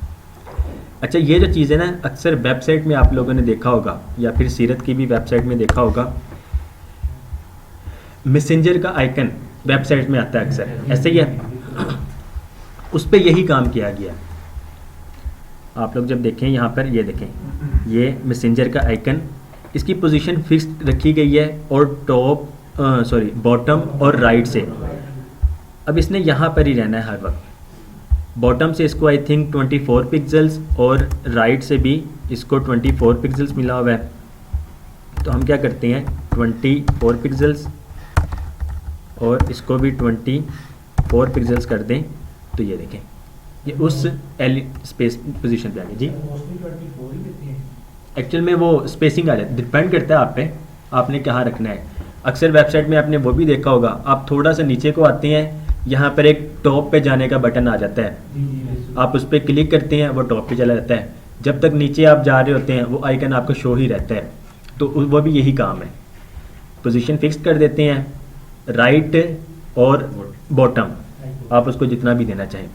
अच्छा, ये जो चीज़ है ना, अक्सर वेबसाइट में आप लोगों ने देखा होगा या फिर सीरत की भी वेबसाइट में देखा होगा, मैसेंजर का आइकन वेबसाइट में आता है अक्सर, ऐसे ही है, उस पर यही काम किया गया। आप लोग जब देखें यहाँ पर, ये देखें, ये मैसेंजर का आइकन, इसकी पोजीशन फिक्स्ड रखी गई है और टॉप बॉटम और राइट से। अब इसने यहाँ पर ही रहना है हर वक्त। बॉटम से इसको आई थिंक 24 पिक्सल्स और राइट से भी इसको 24 पिक्सल्स मिला हुआ है। तो हम क्या करते हैं, 24 पिक्सल्स और इसको भी 24 पिक्सल्स कर दें तो ये देखें ये उस स्पेस पोजीशन पे आ गए जी। मोस्टली 24 ही देते हैं। एक्चुअल में वो स्पेसिंग आ जाती है, डिपेंड करता है आप पे, आपने कहाँ रखना है। अक्सर वेबसाइट में आपने वो भी देखा होगा, आप थोड़ा सा नीचे को आते हैं, यहाँ पर एक टॉप पे जाने का बटन आ जाता है, जी आप उस पर क्लिक करते हैं, वो टॉप पे चला जाता है। जब तक नीचे आप जा रहे होते हैं वो आइकन आपको शो ही रहता है, तो वो भी यही काम है। पोजीशन फिक्स कर देते हैं, राइट और बॉटम, आप उसको जितना भी देना चाहें।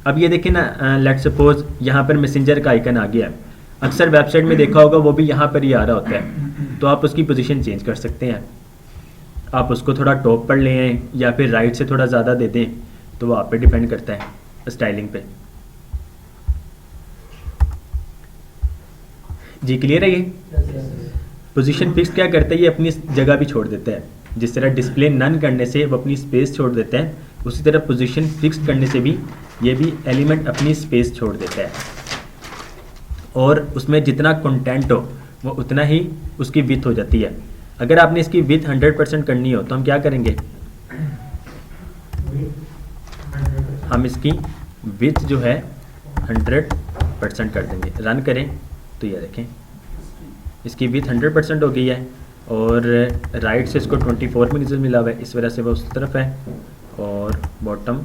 अब ये देखें ना, लेट सपोज यहाँ पर मैसेंजर का आइकन आ गया है, अक्सर वेबसाइट में देखा होगा वो भी यहाँ पर ही आ रहा होता है, तो आप उसकी पोजीशन चेंज कर सकते हैं। आप उसको थोड़ा टॉप पर ले आएँ या फिर राइट से थोड़ा ज़्यादा दे दें, तो वो आप पे डिपेंड करता है स्टाइलिंग पे। जी क्लियर है ये? पोजीशन फिक्स क्या करता है, ये अपनी जगह भी छोड़ देता है। जिस तरह डिस्प्ले नन करने से वो अपनी स्पेस छोड़ देता है, उसी तरह पोजीशन फिक्स करने से भी ये भी एलिमेंट अपनी स्पेस छोड़ देता है, और उसमें जितना कंटेंट हो वो उतना ही उसकी विड्थ हो जाती है। अगर आपने इसकी विड्थ 100% करनी हो तो हम क्या करेंगे, हम इसकी विड्थ जो है 100% कर देंगे। रन करें तो ये देखें इसकी विड्थ 100% हो गई है, और राइट से इसको 24 पिक्सल मिला हुआ है, इस वजह से वो उस तरफ है, और बॉटम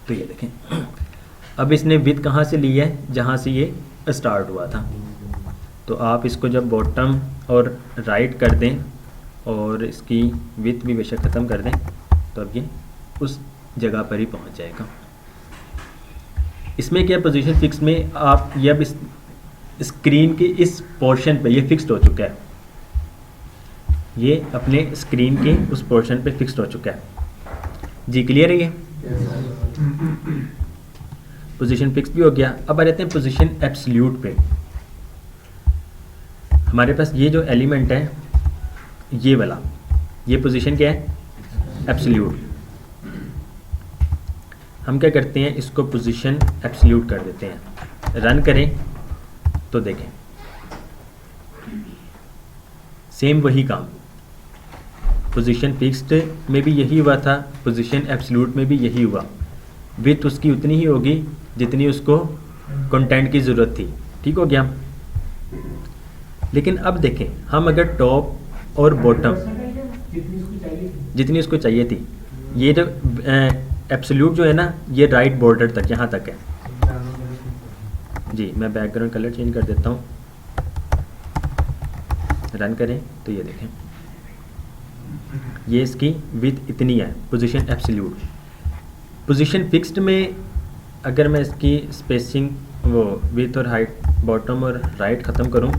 तो ये देखें। अब इसने विड्थ कहाँ से ली है, जहाँ से ये स्टार्ट हुआ था। तो आप इसको जब बॉटम और राइट कर दें और इसकी विड्थ भी बेशक ख़त्म कर दें, तो अब ये उस जगह पर ही पहुँच जाएगा। इसमें क्या पोजीशन फिक्स में आप ये अब इस स्क्रीन के इस पोर्शन पे ये फिक्स्ड हो चुका है, ये अपने स्क्रीन के उस पोर्शन पे फिक्स्ड हो चुका है। जी क्लियर है ये? पोजीशन फिक्स भी हो गया। अब आ जाते हैं पोजीशन एब्सोल्यूट पे। हमारे पास ये जो एलिमेंट है ये वाला, ये पोजीशन क्या है, एब्सोल्यूट। हम क्या करते हैं, इसको पोजीशन एब्सोल्यूट कर देते हैं। रन करें तो देखें सेम वही काम, पोजीशन फिक्स्ड में भी यही हुआ था, पोजीशन एब्सोल्यूट में भी यही हुआ। विड्थ उसकी उतनी ही होगी जितनी उसको कंटेंट की ज़रूरत थी। ठीक हो गया। लेकिन अब देखें, हम अगर टॉप और बॉटम जितनी उसको चाहिए थी, ये जो एब्सोल्यूट जो है ना, ये राइट बॉर्डर तक, यहाँ तक है। जी मैं बैकग्राउंड कलर चेंज कर देता हूँ। रन करें तो ये देखें, ये इसकी विड्थ इतनी है, पोजीशन एब्सोल्यूट। पोजीशन फिक्स्ड में अगर मैं इसकी स्पेसिंग वो विड्थ और हाइट, बॉटम और राइट ख़त्म करूँ,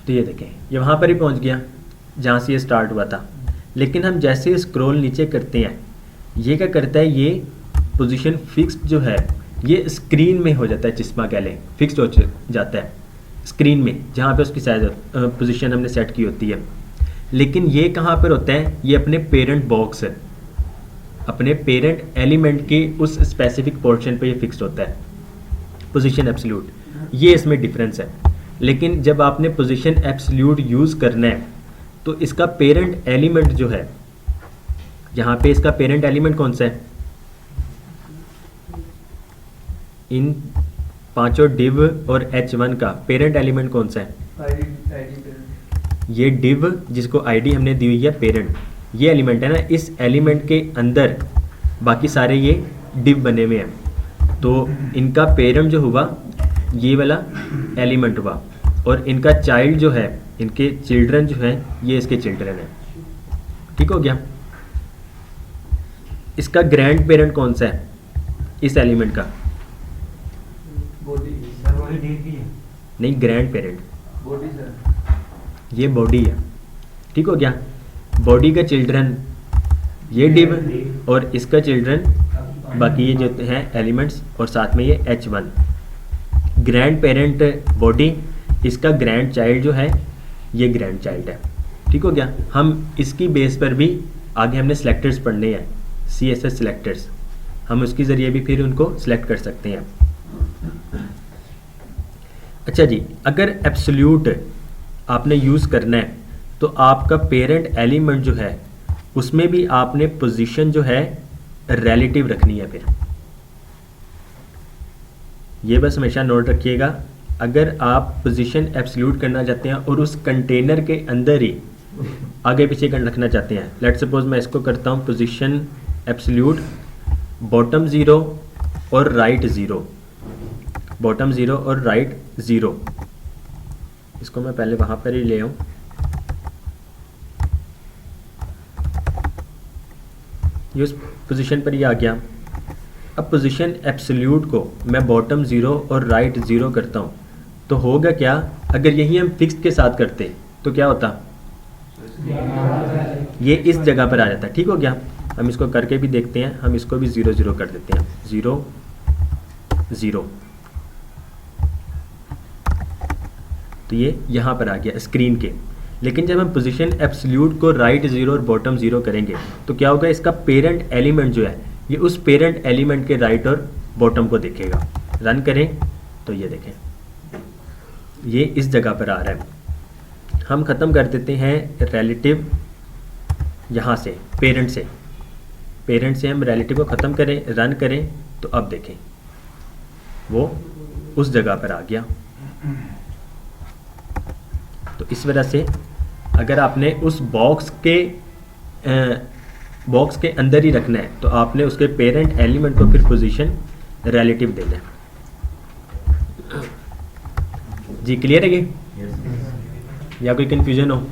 तो ये देखें ये वहाँ पर ही पहुँच गया जहाँ से ये स्टार्ट हुआ था। लेकिन हम जैसे स्क्रॉल नीचे करते हैं, ये क्या करता है, ये पोजीशन फिक्स्ड जो है ये स्क्रीन में हो जाता है, जिस्मा कह लें, फिक्स्ड हो जाता है स्क्रीन में, जहाँ पे उसकी साइज पोजीशन हमने सेट की होती है। लेकिन ये कहाँ पर होता है, ये अपने पेरेंट बॉक्स है, अपने पेरेंट एलिमेंट के उस स्पेसिफिक पोर्शन पे ये फिक्स्ड होता है, पोजीशन एब्सोल्यूट। ये इसमें डिफरेंस है। लेकिन जब आपने पोजीशन एब्सोल्यूट यूज़ करना है, तो इसका पेरेंट एलिमेंट जो है, यहाँ पे इसका पेरेंट एलिमेंट कौन सा है, इन पांचों डिव और h1 का पेरेंट एलिमेंट कौन सा है, ये डिव जिसको आईडी हमने दी हुई है पेरेंट, ये एलिमेंट है ना। इस एलिमेंट के अंदर बाकी सारे ये डिव बने हुए हैं, तो इनका पेरेंट जो हुआ ये वाला एलिमेंट हुआ, और इनका चाइल्ड जो है, इनके चिल्ड्रन जो है, ये इसके चिल्ड्रन है। ठीक हो गया। इसका ग्रैंड पेरेंट कौन सा है इस एलिमेंट का, नहीं ग्रैंड पेरेंट, ये बॉडी है। ठीक हो गया। बॉडी का चिल्ड्रन ये डिव, और इसका चिल्ड्रन बाकी ये जो हैं एलिमेंट्स, और साथ में ये h1। ग्रैंड पेरेंट बॉडी, इसका ग्रैंड चाइल्ड जो है ये ग्रैंड चाइल्ड है। ठीक हो गया। हम इसकी बेस पर भी आगे हमने सिलेक्टर्स पढ़ने हैं, CSS सिलेक्टर्स, हम उसके ज़रिए भी फिर उनको सिलेक्ट कर सकते हैं। अच्छा जी, अगर एब्सोल्यूट आपने यूज़ करना है, तो आपका पेरेंट एलिमेंट जो है उसमें भी आपने पोजीशन जो है रिलेटिव रखनी है। फिर ये बस हमेशा नोट रखिएगा, अगर आप पोजीशन एब्सोल्यूट करना चाहते हैं और उस कंटेनर के अंदर ही आगे पीछे रखना चाहते हैं, लेट्स सपोज मैं इसको करता हूँ पोजीशन एब्सोल्यूट बॉटम 0 और राइट 0, बॉटम 0 और राइट 0, इसको मैं पहले वहाँ पर ही ले आऊँ। ये उस पोजीशन पर ही आ गया। अब पोजीशन एब्सोल्यूट को मैं बॉटम 0 और राइट 0 करता हूँ, तो होगा क्या, अगर यही हम फिक्स्ड के साथ करते तो क्या होता, ये इस जगह पर आ जाता। ठीक हो गया। हम इसको करके भी देखते हैं, हम इसको भी 0 0 कर देते हैं, 0 0, तो ये यहाँ पर आ गया स्क्रीन के। लेकिन जब हम पोजीशन एब्सोल्यूट को राइट 0 और बॉटम 0 करेंगे तो क्या होगा, इसका पेरेंट एलिमेंट जो है ये उस पेरेंट एलिमेंट के राइट और बॉटम को देखेगा। रन करें तो ये देखें, ये इस जगह पर आ रहा है। हम ख़त्म कर देते हैं रिलेटिव यहाँ से, पेरेंट से हम रिलेटिव को ख़त्म करें, रन करें तो अब देखें वो उस जगह पर आ गया। तो इस वजह से अगर आपने उस बॉक्स के अंदर ही रखना है तो आपने उसके पेरेंट एलिमेंट को फिर पोजीशन रिलेटिव देना है। जी क्लियर है ये? या कोई कंफ्यूजन हो?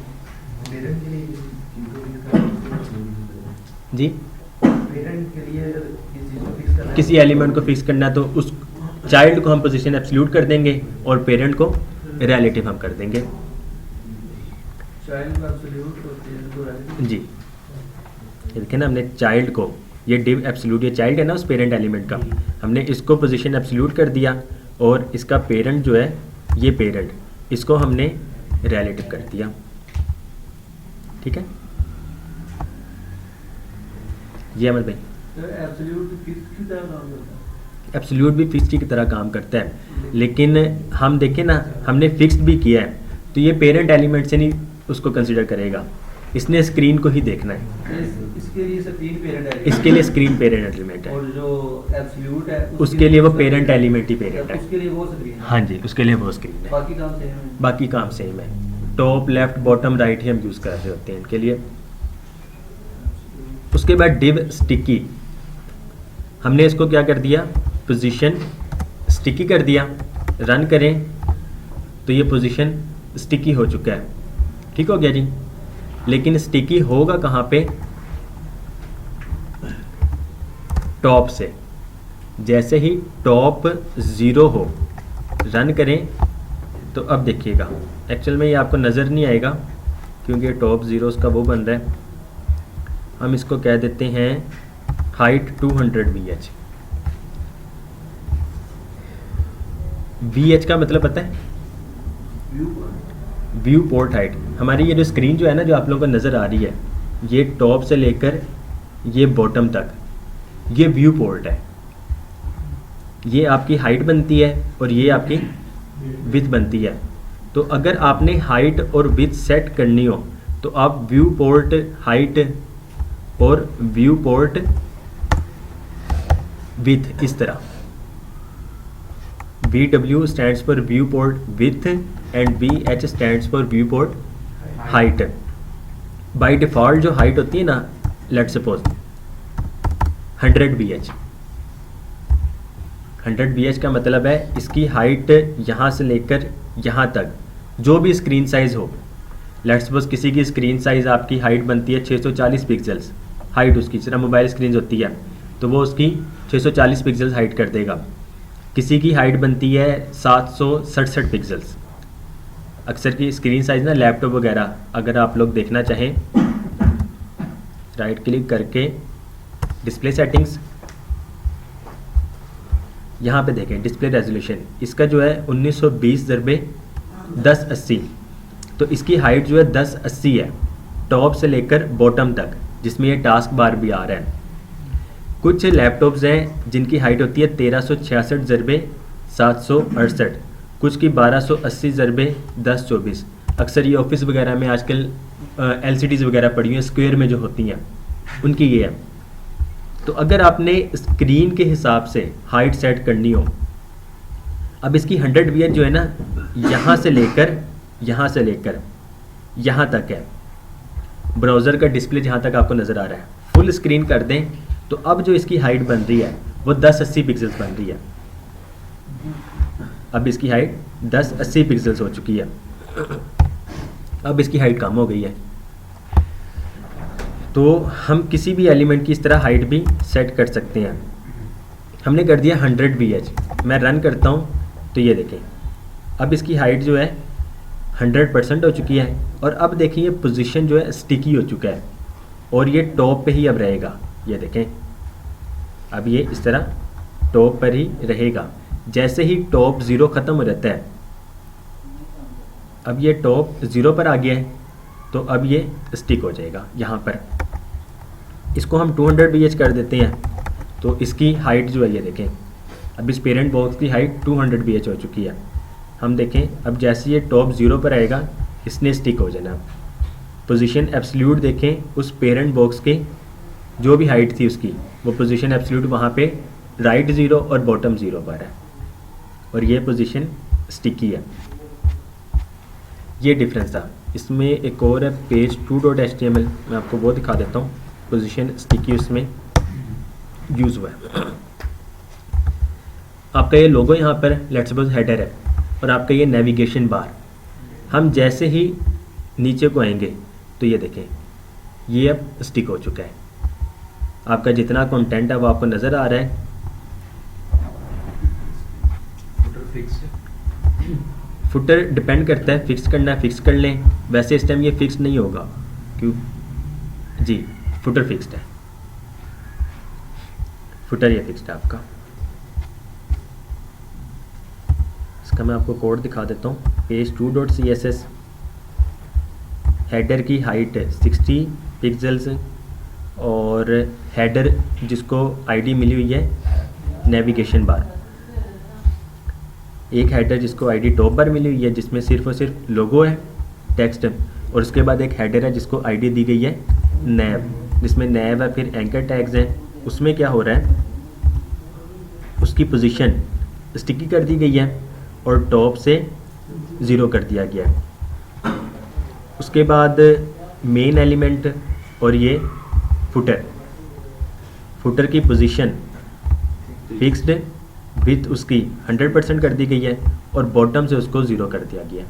जी किसी एलिमेंट को फिक्स करना है तो उस चाइल्ड को हम पोजीशन एब्सोल्यूट कर देंगे और पेरेंट को रिलेटिव हम कर देंगे। चाइल्ड का एब्सोल्यूट और पेरेंट को रिलेटिव। जी ये देखें ना, हमने चाइल्ड को, ये डिव एब्सोल्यूट, ये चाइल्ड है ना उस पेरेंट एलिमेंट का, हमने इसको पोजीशन एब्सोल्यूट कर दिया और इसका पेरेंट जो है ये पेरेंट, इसको हमने रिलेटिव कर दिया। ठीक है, ये अमर भाई एब्सोल्यूट फिक्स्ड की तरह काम करता है। एब्सोल्यूट भी फिक्स्ड की तरह काम करता है, लेकिन हम देखें ना हमने फिक्स्ड भी किया है तो ये पेरेंट एलिमेंट से नहीं उसको कंसिडर करेगा, इसने स्क्रीन को ही देखना है। इसके लिए स्क्रीन पेरेंट एलिमेंट, इसके लिए स्क्रीन पेरेंट एलिमेंट है और जो एब्सोल्यूट है उसके लिए वो पेरेंट एलिमेंट ही पेरेंट है। उसके लिए वो स्क्रीन है। हाँ जी, उसके लिए वो स्क्रीन है, बाकी काम सेम है। बाकी काम सेम है। टॉप लेफ्ट बॉटम राइट ही हम यूज़ कर रहे होते हैं इनके लिए। उसके बाद डिव स्टिकी, हमने इसको क्या कर दिया, पोजीशन स्टिकी कर दिया। रन करें तो ये पोजीशन स्टिकी हो चुका है। ठीक हो गया जी। लेकिन स्टिकी होगा कहाँ पे, टॉप से। जैसे ही टॉप 0 हो, रन करें तो अब देखिएगा, एक्चुअल में ये आपको नज़र नहीं आएगा क्योंकि टॉप 0 उसका वो बन रहा है। हम इसको कह देते हैं हाइट 200 VH। VH का मतलब पता है, व्यू पोर्ट हाइट। हमारी ये जो स्क्रीन जो है ना, जो आप लोगों को नज़र आ रही है, ये टॉप से लेकर ये बॉटम तक ये व्यू पोर्ट है। ये आपकी हाइट बनती है और ये आपकी विड्थ बनती है। तो अगर आपने हाइट और विड्थ सेट करनी हो तो आप व्यू पोर्ट हाइट और व्यू पोर्ट विड्थ, इस तरह VW stands for viewport width and VH stands for viewport height। By default जो हाइट होती है ना, लेट सपोज 100 VH। 100 VH का मतलब है इसकी हाइट यहाँ से लेकर यहाँ तक जो भी स्क्रीन साइज़ हो। लेट सपोज किसी की स्क्रीन साइज़ आपकी हाइट बनती है 640 पिक्सल्स, हाइट उसकी, जिस तरह मोबाइल स्क्रीन होती है तो वो उसकी 640 पिक्सल्स हाइट कर देगा। किसी की हाइट बनती है 767 पिक्सल्स। अक्सर की स्क्रीन साइज़ ना लैपटॉप वगैरह, अगर आप लोग देखना चाहें, राइट क्लिक करके डिस्प्ले सेटिंग्स, यहाँ पे देखें डिस्प्ले रेजोल्यूशन, इसका जो है 1920x1080। तो इसकी हाइट जो है 1080 है, टॉप से लेकर बॉटम तक, जिसमें ये टास्क बार भी आ रहा है। कुछ लैपटॉप्स हैं जिनकी हाइट होती है 1366x768, कुछ की 1280x1024। अक्सर ये ऑफिस वगैरह में आजकल LCDs वगैरह पड़ी हुई हैं स्क्वायर में जो होती हैं, उनकी ये है। तो अगर आपने स्क्रीन के हिसाब से हाइट सेट करनी हो, अब इसकी 100 VH जो है ना, यहाँ से लेकर यहाँ तक है। ब्राउज़र का डिस्प्ले जहाँ तक आपको नज़र आ रहा है, फुल स्क्रीन कर दें तो अब जो इसकी हाइट बन रही है वो 1080 पिक्सल्स बन रही है। अब इसकी हाइट 1080 पिक्सल्स हो चुकी है। अब इसकी हाइट कम हो गई है। तो हम किसी भी एलिमेंट की इस तरह हाइट भी सेट कर सकते हैं। हमने कर दिया 100 VH, मैं रन करता हूँ तो ये देखें अब इसकी हाइट जो है 100% हो चुकी है। और अब देखें ये पोजीशन जो है स्टिकी हो चुका है और ये टॉप पे ही अब रहेगा। ये देखें अब ये इस तरह टॉप पर ही रहेगा। जैसे ही टॉप 0 ख़त्म हो जाता है, अब ये टॉप 0 पर आ गया है तो अब ये स्टिक हो जाएगा यहाँ पर। इसको हम 200 VH कर देते हैं तो इसकी हाइट जो है ये देखें अब इस पेरेंट बॉक्स की हाइट 200 VH हो चुकी है। हम देखें अब जैसे ये टॉप 0 पर आएगा इसने स्टिक हो जाना। पोजीशन एब्सोल्यूट देखें उस पेरेंट बॉक्स के जो भी हाइट थी उसकी, वो पोजीशन एब्सोल्यूट वहाँ पे राइट 0 और बॉटम 0 पर है और ये पोजीशन स्टिकी है। ये डिफरेंस था। इसमें एक और है पेज 2.html, मैं आपको वो दिखा देता हूँ। पोजीशन स्टिकी उसमें यूज़ हुआ है। आपका ये लोगो यहाँ पर लेट्स सपोज हेडर है और आपका ये नेविगेशन बार। हम जैसे ही नीचे को आएंगे तो ये देखें ये अब स्टिक हो चुका है। आपका जितना कंटेंट है वो आपको नज़र आ रहा है। फुटर डिपेंड करता है, फिक्स करना है फिक्स कर लें। वैसे इस टाइम ये फिक्स नहीं होगा क्यों जी, फुटर फिक्स्ड है। फुटर ये फिक्स्ड है आपका। इसका मैं आपको कोड दिखा देता हूँ। पेज 2.css, हेडर की हाइट 60 पिक्सल्स और हेडर जिसको आईडी मिली हुई है नेविगेशन बार। एक हेडर जिसको आईडी टॉप बार मिली हुई है जिसमें सिर्फ और सिर्फ लोगो है, टेक्स्ट, और उसके बाद एक हेडर है जिसको आईडी दी गई है नैव, जिसमें नैव है, फिर एंकर टैग्स हैं। उसमें क्या हो रहा है, उसकी पोजीशन स्टिकी कर दी गई है और टॉप से 0 कर दिया गया है। उसके बाद मेन एलिमेंट और ये फुटर की पोजीशन फिक्स्ड विथ उसकी 100% कर दी गई है और बॉटम से उसको 0 कर दिया गया।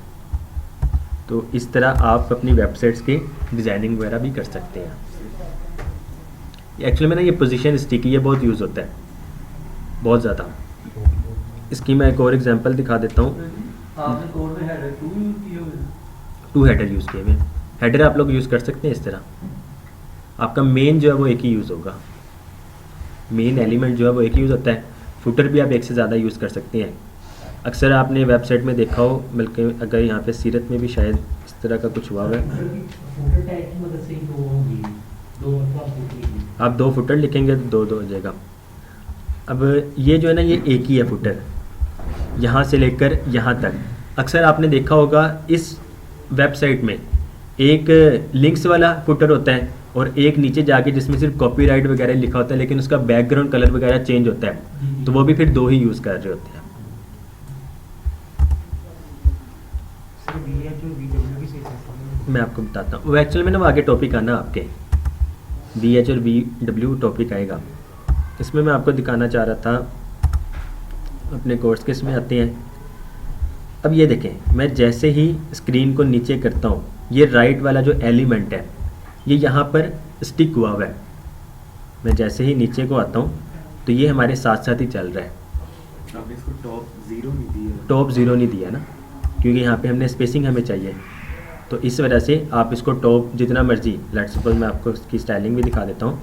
तो इस तरह आप अपनी वेबसाइट्स की डिज़ाइनिंग वगैरह भी कर सकते हैं। एक्चुअली में ना ये पोजीशन स्टिकी ये बहुत यूज़ होता है, बहुत ज़्यादा। इसकी मैं एक और एग्जांपल दिखा देता हूँ। आपने कोड में हेडर 2 यूज किए हुए हैं? 2 हेडर यूज़ किए हुए। हेडर आप लोग यूज़ कर सकते हैं इस तरह। आपका मेन जो है वो एक ही यूज़ होगा, मेन एलिमेंट जो है वो एक ही यूज़ होता है। फुटर भी आप एक से ज़्यादा यूज़ कर सकते हैं। अक्सर आपने वेबसाइट में देखा हो, बल्कि अगर यहाँ पे सीरत में भी शायद इस तरह का कुछ हुआ है। फुटर टैग की मदद से ही दो होंगी, दो मतलब आप 2 फुटर लिखेंगे तो 2 हो जाएगा। अब ये जो है ना ये एक ही है फुटर, यहाँ से लेकर यहाँ तक। अक्सर आपने देखा होगा इस वेबसाइट में एक लिंक्स वाला फुटर होता है और एक नीचे जाके जिसमें सिर्फ कॉपीराइट वगैरह लिखा होता है, लेकिन उसका बैकग्राउंड कलर वगैरह चेंज होता है, तो वो भी फिर 2 ही यूज़ कर रहे होते हैं। मैं आपको बताता हूँ, वो एक्चुअल में ना वो आगे टॉपिक आना आपके VH और VW टॉपिक आएगा। इसमें मैं आपको दिखाना चाह रहा था, अपने कोर्स के इसमें आते हैं। अब ये देखें, मैं जैसे ही स्क्रीन को नीचे करता हूँ, ये राइट वाला जो एलिमेंट है ये यहाँ पर स्टिक हुआ हुआ है। मैं जैसे ही नीचे को आता हूँ तो ये हमारे साथ साथ ही चल रहा है। आपने इसको टॉप 0 नहीं दिया? टॉप 0 नहीं दिया ना, क्योंकि यहाँ पे हमने स्पेसिंग हमें चाहिए, तो इस वजह से आप इसको टॉप जितना मर्जी, लेट्स सपोज मैं आपको इसकी स्टाइलिंग भी दिखा देता हूँ।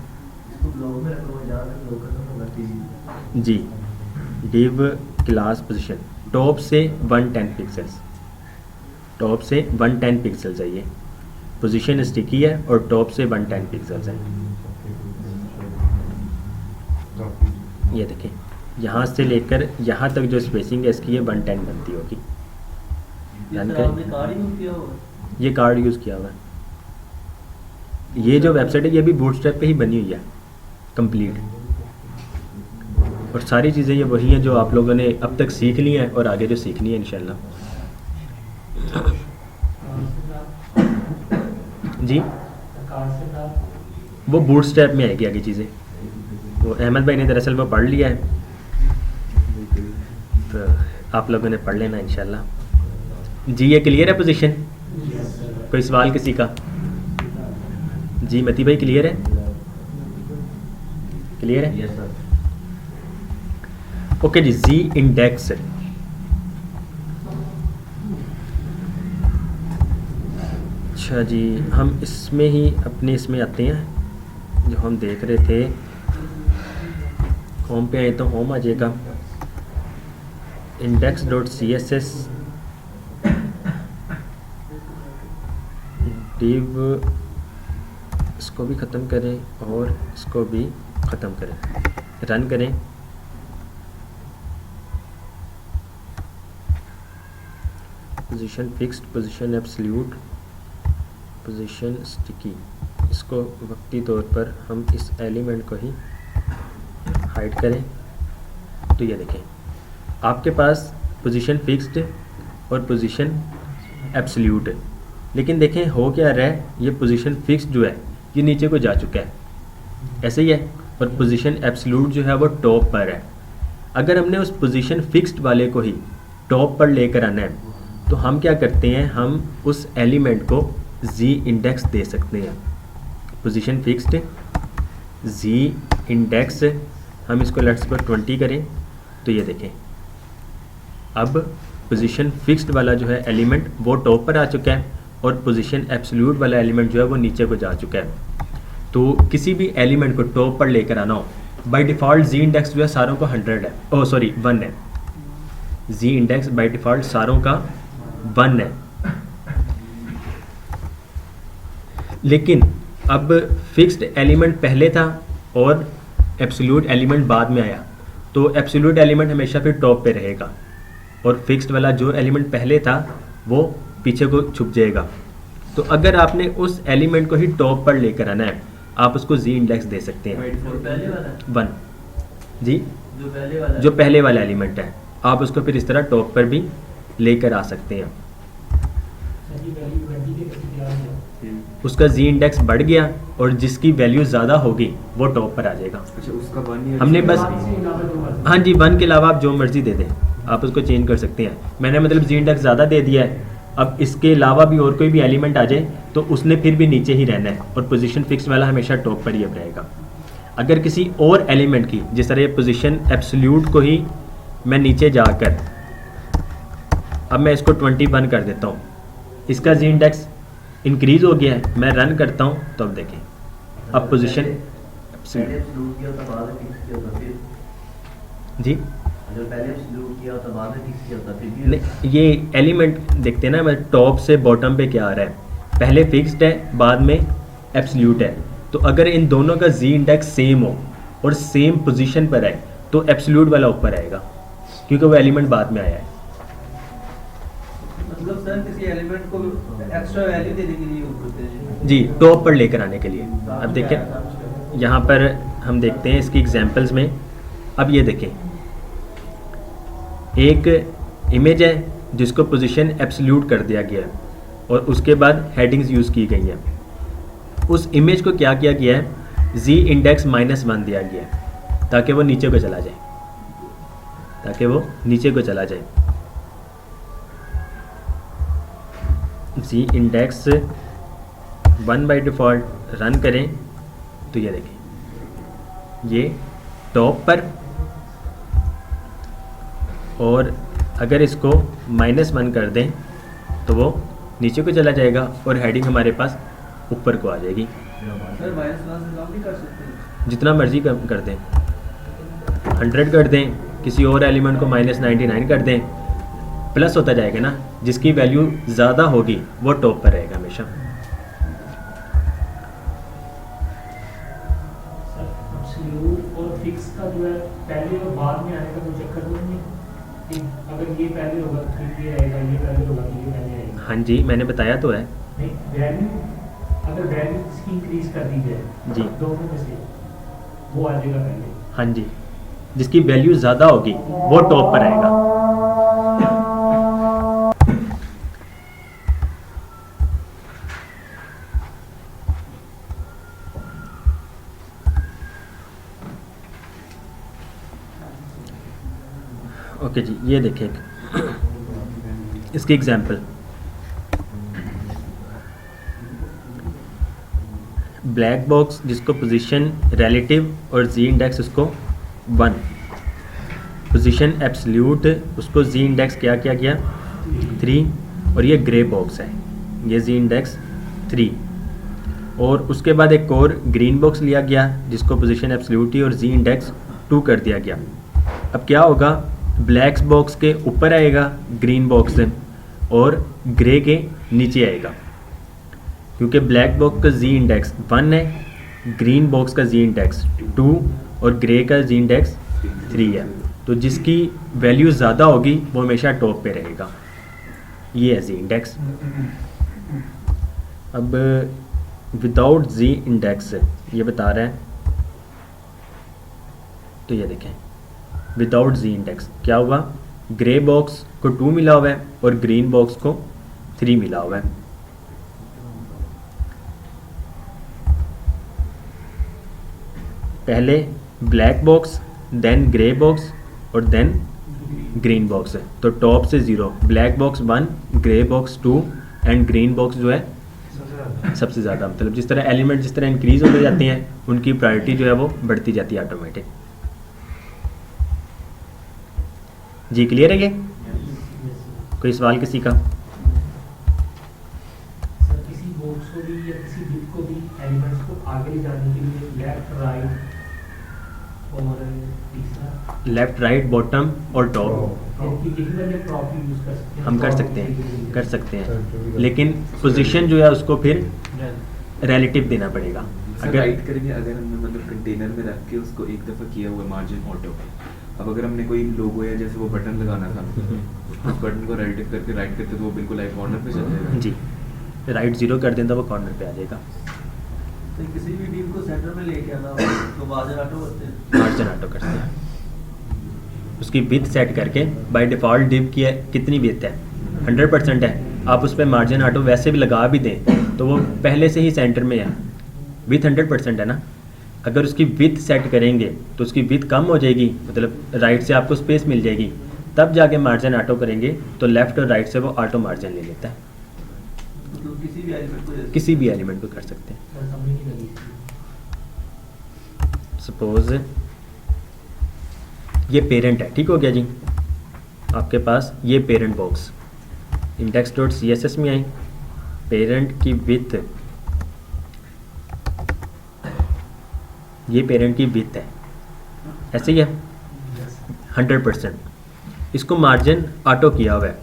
इसको ब्लॉग में रखो, जहाँ तक ब्लॉग खत्म होगा टीवी। जी, डिव क्लास पोजीशन टॉप से 110 पिक्सल्स, टॉप से 110 पिक्सल्स है। ये पोजीशन स्टिकी है और टॉप से 110 पिक्सल्स है। ये देखें, यहाँ से लेकर यहाँ तक जो स्पेसिंग है इसकी ये 110 बनती होगी। आपने कार्ड यूज किया होगा? ये कार्ड यूज़ किया हुआ है। ये जो वेबसाइट है ये भी बूटस्ट्रैप पे ही बनी हुई है कंप्लीट, और सारी चीज़ें ये वही हैं जो आप लोगों ने अब तक सीख ली हैं और आगे जो सीखनी है इंशाल्लाह। जी वो बूटस्ट्रैप में आएगी आगे चीज़ें। वो अहमद भाई ने दरअसल वो पढ़ लिया है, तो आप लोगों ने पढ़ लेना इंशाल्लाह। जी ये क्लियर है पोजीशन? कोई सवाल किसी का? जी मती भाई क्लियर है? क्लियर है? Yes sir. ओके जी, जी इंडेक्स। अच्छा जी, हम इसमें ही अपने इसमें आते हैं जो हम देख रहे थे। होम पे आए तो होम आ जाएगा, index.css div, इसको भी ख़त्म करें और इसको भी ख़त्म करें, रन करें। Position fixed, position absolute, position sticky, इसको वक्ती तौर पर हम इस एलिमेंट को ही हाइड करें। तो ये देखें आपके पास पोजीशन फिक्स्ड और पोजीशन एब्सोल्यूट है, लेकिन देखें हो क्या रहा है, ये पोजीशन फिक्स्ड जो है ये नीचे को जा चुका है, ऐसे ही है, और पोजीशन एब्सोल्यूट जो है वो टॉप पर है। अगर हमने उस पोजीशन फिक्स्ड वाले को ही टॉप पर लेकर आना है तो हम क्या करते हैं, हम उस एलिमेंट को जी इंडेक्स दे सकते हैं। पोजीशन फिक्स्ड जी इंडेक्स, हम इसको लेट्स सपोज 20 करें, तो ये देखें अब पोजीशन फिक्स्ड वाला जो है एलिमेंट वो टॉप पर आ चुका है और पोजीशन एब्सोल्यूट वाला एलिमेंट जो है वो नीचे को जा चुका है। तो किसी भी एलिमेंट को टॉप पर लेकर आना हो, बाय डिफ़ॉल्ट जी इंडेक्स जो है सारों का 100 है, 1 है। जी इंडेक्स बाय डिफ़ॉल्ट सारों का 1 है, लेकिन अब फिक्स्ड एलिमेंट पहले था और एब्सोल्यूट एलिमेंट बाद में आया, तो एब्सोल्यूट एलिमेंट हमेशा फिर टॉप पे रहेगा और फिक्स्ड वाला जो एलिमेंट पहले था वो पीछे को छुप जाएगा। तो अगर आपने उस एलिमेंट को ही टॉप पर लेकर आना है, आप उसको जी इंडेक्स दे सकते हैं पहले वाला 1 जी, जो पहले वाला एलिमेंट है, आप उसको फिर इस तरह टॉप पर भी लेकर आ सकते हैं। उसका जी इंडेक्स बढ़ गया और जिसकी वैल्यू ज़्यादा होगी वो टॉप पर आ जाएगा। अच्छा उसका 1 ईयर हमने बस हाँ जी 1 के अलावा आप जो मर्जी दे दें, आप उसको चेंज कर सकते हैं। मैंने मतलब जी इंडेक्स ज़्यादा दे दिया है, अब इसके अलावा भी और कोई भी एलिमेंट आ जाए तो उसने फिर भी नीचे ही रहना है और पोजीशन फिक्स वाला हमेशा टॉप पर ही अब रहेगा। अगर किसी और एलिमेंट की, जिस तरह पोजीशन एब्सोल्यूट को ही मैं नीचे जाकर, अब मैं इसको 21 कर देता हूँ, इसका जी इंडेक्स इंक्रीज़ हो गया है, मैं रन करता हूँ तो अब देखें अब पोजीशन पहले एब्सोल्यूट किया था बाद में फिक्स किया था, फिर जी अगर पहले एब्सोल्यूट किया था बाद में फिक्स किया था फिर नहीं, ये एलिमेंट देखते हैं ना, मैं टॉप से बॉटम पे क्या आ रहा है, पहले फिक्स्ड है बाद में एब्सोल्यूट है। तो अगर इन दोनों का जी इंडेक्स सेम हो और सेम पोजीशन पर है तो एब्सोल्यूट वाला ऊपर आएगा क्योंकि वो एलिमेंट बाद में आया है। मतलब सर किसी एलिमेंट को एक्स्ट्रा वैल्यू देने के लिए ऊपर से जी टॉप पर लेकर आने के लिए। अब देखें यहाँ पर हम देखते हैं इसकी एग्जांपल्स में। अब ये देखें एक इमेज है जिसको पोजीशन एब्सोल्यूट कर दिया गया है और उसके बाद हेडिंग्स यूज़ की गई हैं। उस इमेज को क्या किया गया है, जी इंडेक्स -1 दिया गया है ताकि वो नीचे को चला जाए, ताकि वो नीचे को चला जाए। जी इंडेक्स 1 बाय डिफ़ॉल्ट रन करें तो ये देखें ये टॉप पर, और अगर इसको -1 कर दें तो वो नीचे को चला जाएगा और हेडिंग हमारे पास ऊपर को आ जाएगी। सर -1 से कम भी कर सकते हैं, जितना मर्जी कम कर दें, 100 कर दें, किसी और एलिमेंट को -99 कर दें, प्लस होता जाएगा ना, जिसकी वैल्यू ज़्यादा होगी वो टॉप पर रहेगा हमेशा। एब्सोल्यूट और फिक्स का जो है पहले और बाद में आने का कोई चक्कर तो नहीं है? अगर ये पहले होगा तो फिर ये आएगा, ये पहले होगा तो ये पहले आएगा। हाँ जी मैंने बताया तो है, नहीं, वैल्यू अगर वैल्यू इसकी इंक्रीज कर दी जाए जी। दोनों में से, वो आ जाएगा पहले। हाँ जी, जिसकी वैल्यू ज़्यादा होगी वो टॉप पर आएगा। ओके जी, ये देखें इसकी एग्जांपल, ब्लैक बॉक्स जिसको पोजीशन रिलेटिव और जी इंडेक्स उसको 1, पोजीशन एब्सोल्यूट उसको जी इंडेक्स क्या किया गया 3, और ये ग्रे बॉक्स है, ये जी इंडेक्स 3, और उसके बाद एक और ग्रीन बॉक्स लिया गया जिसको पोजीशन एब्सोल्यूट और जी इंडेक्स 2 कर दिया गया। अब क्या होगा, ब्लैक बॉक्स के ऊपर आएगा ग्रीन बॉक्स और ग्रे के नीचे आएगा, क्योंकि ब्लैक बॉक्स का जी इंडेक्स 1 है, ग्रीन बॉक्स का जी इंडेक्स 2 और ग्रे का जी इंडेक्स 3 है। तो जिसकी वैल्यू ज़्यादा होगी वो हमेशा टॉप पे रहेगा। ये है जी इंडेक्स। अब विदाउट जी इंडेक्स ये बता रहा है, तो ये देखें विदाउट जी इंडेक्स क्या हुआ, ग्रे बॉक्स को 2 मिला हुआ है और ग्रीन बॉक्स को 3 मिला हुआ है। पहले black box, then grey box और देन ग्रीन बॉक्स है, तो टॉप से 0, black box 1, grey box 2 and green box जो है सबसे ज़्यादा। मतलब जिस तरह एलिमेंट जिस तरह इंक्रीज होते जाते हैं उनकी प्रायोरिटी जो है वो बढ़ती जाती है ऑटोमेटिक। जी क्लियर है ये? कोई सवाल किसी का? सर किसी बॉक्स को भी या किसी बिट को भी एलिमेंट्स को आगे ले जाने के लिए लेफ्ट राइट और तीसरा लेफ्ट राइट बॉटम और टॉप हम कर सकते हैं, लेकिन पोजीशन जो है उसको फिर रिलेटिव देना पड़ेगा। अगर राइट करेंगे, अगर हमने मतलब कंटेनर में रख के उसको एक दफ़ा किया हुआ मार्जिन ऑटो, अब अगर हमने कोई लोगो या जैसे वो बटन लगाना था उस बटन को रिलेटिव करके राइट करते तो वो बिल्कुल लाइक कॉर्नर पे चल जाएगा। जी, राइट 0 कर दें तो वो कॉर्नर पे आ जाएगा। तो किसी भी टीम को सेंटर में लेके आना हो तो मार्जिन ऑटो करते हैं, मार्जिन ऑटो करते हैं, उसकी विथ सेट करके। बाय डिफ़ॉल्ट डिव की कितनी विथ है, 100% है। आप उस पर मार्जिन ऑटो वैसे भी लगा भी दें तो वो पहले से ही सेंटर में है, विथ 100% है ना। अगर उसकी विथ सेट करेंगे तो उसकी विथ कम हो जाएगी, मतलब राइट से आपको स्पेस मिल जाएगी, तब जाके मार्जिन ऑटो करेंगे तो लेफ्ट और राइट से वो ऑटो मार्जिन ले लेता है। मतलब किसी भी एलिमेंट को किसी भी एलिमेंट को कर सकते हैं। सपोज ये पेरेंट है, ठीक हो गया जी, आपके पास ये पेरेंट बॉक्स index.css में आई, पेरेंट की विथ, ये पेरेंट की विथ है, ऐसे ही है 100%। इसको मार्जिन ऑटो किया हुआ है,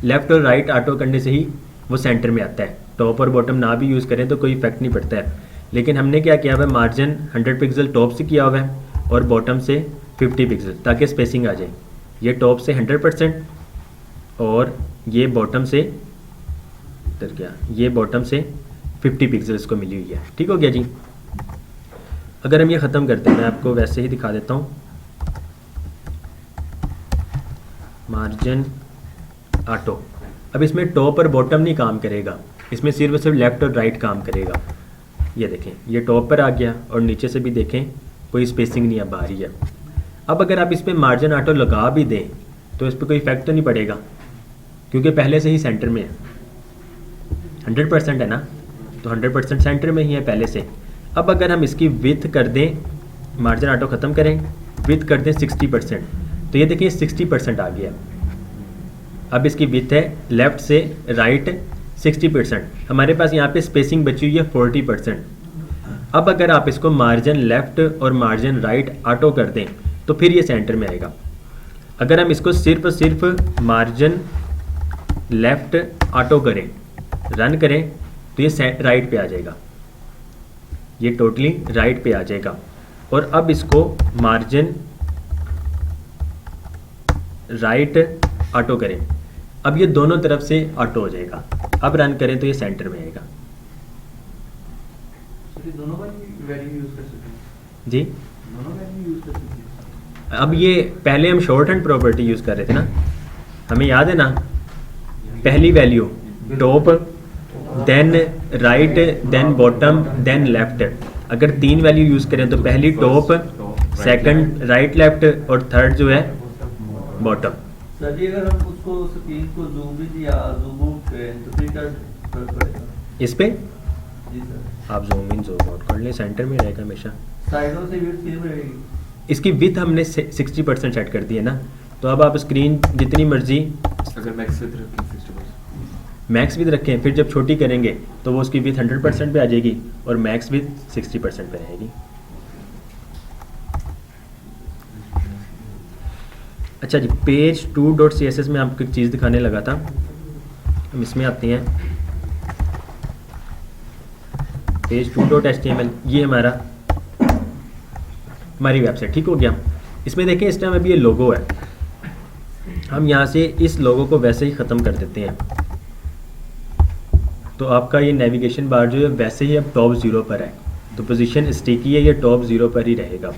लेफ्ट और राइट ऑटो करने से ही वो सेंटर में आता है। टॉप और बॉटम ना भी यूज़ करें तो कोई इफेक्ट नहीं पड़ता है, लेकिन हमने क्या किया हुआ है, मार्जिन 100 पिक्सल टॉप से किया हुआ है और बॉटम से 50 पिक्सल, ताकि स्पेसिंग आ जाए। ये टॉप से 100% और ये बॉटम से इधर क्या, ये बॉटम से 50 पिक्सल इसको मिली हुई है, ठीक हो गया जी। अगर हम ये ख़त्म करते हैं, मैं आपको वैसे ही दिखा देता हूँ, मार्जिन ऑटो। अब इसमें टॉप और बॉटम नहीं काम करेगा, इसमें सिर्फ और सिर्फ लेफ्ट और राइट काम करेगा। ये देखें, ये टॉप पर आ गया और नीचे से भी देखें कोई स्पेसिंग नहीं अब आ रही है। अब अगर आप इस पर मार्जिन ऑटो लगा भी दें तो इस पर कोई इफेक्ट तो नहीं पड़ेगा, क्योंकि पहले से ही सेंटर में है, 100% है ना, तो 100% सेंटर में ही है पहले से। अब अगर हम इसकी विथ कर दें, मार्जिन ऑटो ख़त्म करें, विथ कर दें 60%, तो ये देखिए 60% आ गया। अब इसकी विथ है लेफ़्ट से राइट 60%, हमारे पास यहाँ पे स्पेसिंग बची हुई है 40%। अब अगर आप इसको मार्जिन लेफ़्ट और मार्जिन राइट ऑटो कर दें तो फिर ये सेंटर में आएगा। अगर हम इसको सिर्फ मार्जिन लेफ़्ट ऑटो करें, रन करें, तो ये राइट पे आ जाएगा, ये टोटली राइट पे आ जाएगा। और अब इसको मार्जिन राइट ऑटो करें अब ये दोनों तरफ से ऑटो हो जाएगा। अब रन करें तो ये सेंटर में आएगा। सर ये दोनों का वैल्यू यूज कर सकते हैं, जी दोनों वैल्यू यूज कर सकते हैं। अब ये पहले हम शॉर्ट हैंड प्रॉपर्टी यूज़ कर रहे थे ना, हमें याद है ना, पहली value top, then right, then bottom, then left. अगर 3 वैल्यू यूज़ करें तो पहली टॉप, सेकंड राइट लेफ्ट और थर्ड जो है बॉटम। सर जी अगर हम उसको स्क्रीन को जूम इन या जूम आउट करें तो फिर क्या फर्क पड़ेगा? इस पे जी सर, आप जूम इन जूम आउट कर लें, सेंटर में रहेगा हमेशा। साइडों से विड्थ कितनी रहेगी? इसकी विथ हमने 60% सेट कर दी है ना, तो अब आप स्क्रीन जितनी मर्जी अगर मैक्स विथ रखें 60%। मैक्स विथ रखें, फिर जब छोटी करेंगे तो वो उसकी विथ 100% पे आ जाएगी और मैक्स विथ 60% पे रहेगी। अच्छा जी, पेज 2.css में आपको एक चीज़ दिखाने लगा था, हम इसमें आते हैं। पेज 2.html ये हमारी वेबसाइट, ठीक हो गया। इसमें देखें इस टाइम अभी ये लोगो है, हम यहाँ से इस लोगो को वैसे ही ख़त्म कर देते हैं, तो आपका ये नेविगेशन बार जो है वैसे ही अब टॉप 0 पर है, तो पोजीशन स्टिकी है, ये टॉप 0 पर ही रहेगा।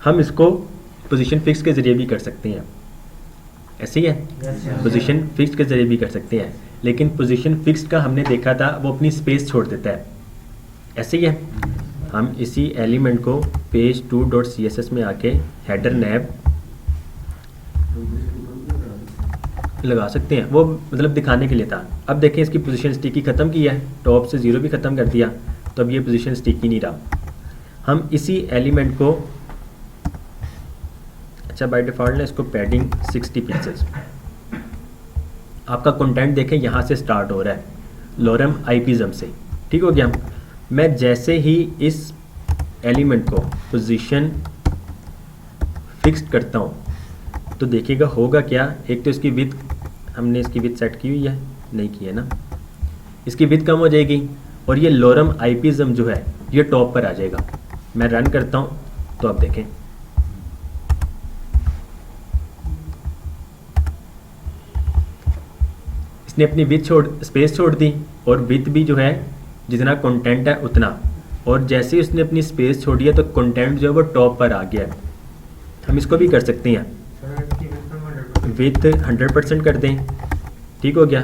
हम इसको पोजीशन फिक्स के ज़रिए भी कर सकते हैं, ऐसे ही है, पोजीशन फिक्स के ज़रिए भी कर सकते हैं, लेकिन पोजीशन फिक्स का हमने देखा था वो अपनी स्पेस छोड़ देता है, ऐसे ही है। हम इसी एलिमेंट को पेज 2.css में आके हेडर नैब लगा सकते हैं, वो मतलब दिखाने के लिए था। अब देखें इसकी पोजीशन स्टिकी ख़त्म की है, टॉप से 0 भी ख़त्म कर दिया, तो अब ये पोजीशन स्टिकी नहीं रहा। हम इसी एलिमेंट को, अच्छा बाय डिफ़ॉल्ट ना इसको पैडिंग 60 पिक्सेल्स, आपका कंटेंट देखें यहाँ से स्टार्ट हो रहा है लोरम आईपिज्म से, ठीक हो गया। मैं जैसे ही इस एलिमेंट को पोजीशन फिक्स्ड करता हूँ तो देखिएगा होगा क्या। एक तो इसकी विथ, हमने इसकी विथ सेट की हुई है, नहीं की है ना, इसकी विथ कम हो जाएगी और ये लोरम आईपिज्म जो है ये टॉप पर आ जाएगा। मैं रन करता हूँ तो आप देखें, इसने अपनी विथ स्पेस छोड़ दी और विथ भी जो है जितना कंटेंट है उतना, और जैसे ही उसने अपनी स्पेस छोड़ी है तो कंटेंट जो है वो टॉप पर आ गया है। हम इसको भी कर सकते हैं, विथ 100% कर दें, ठीक हो गया,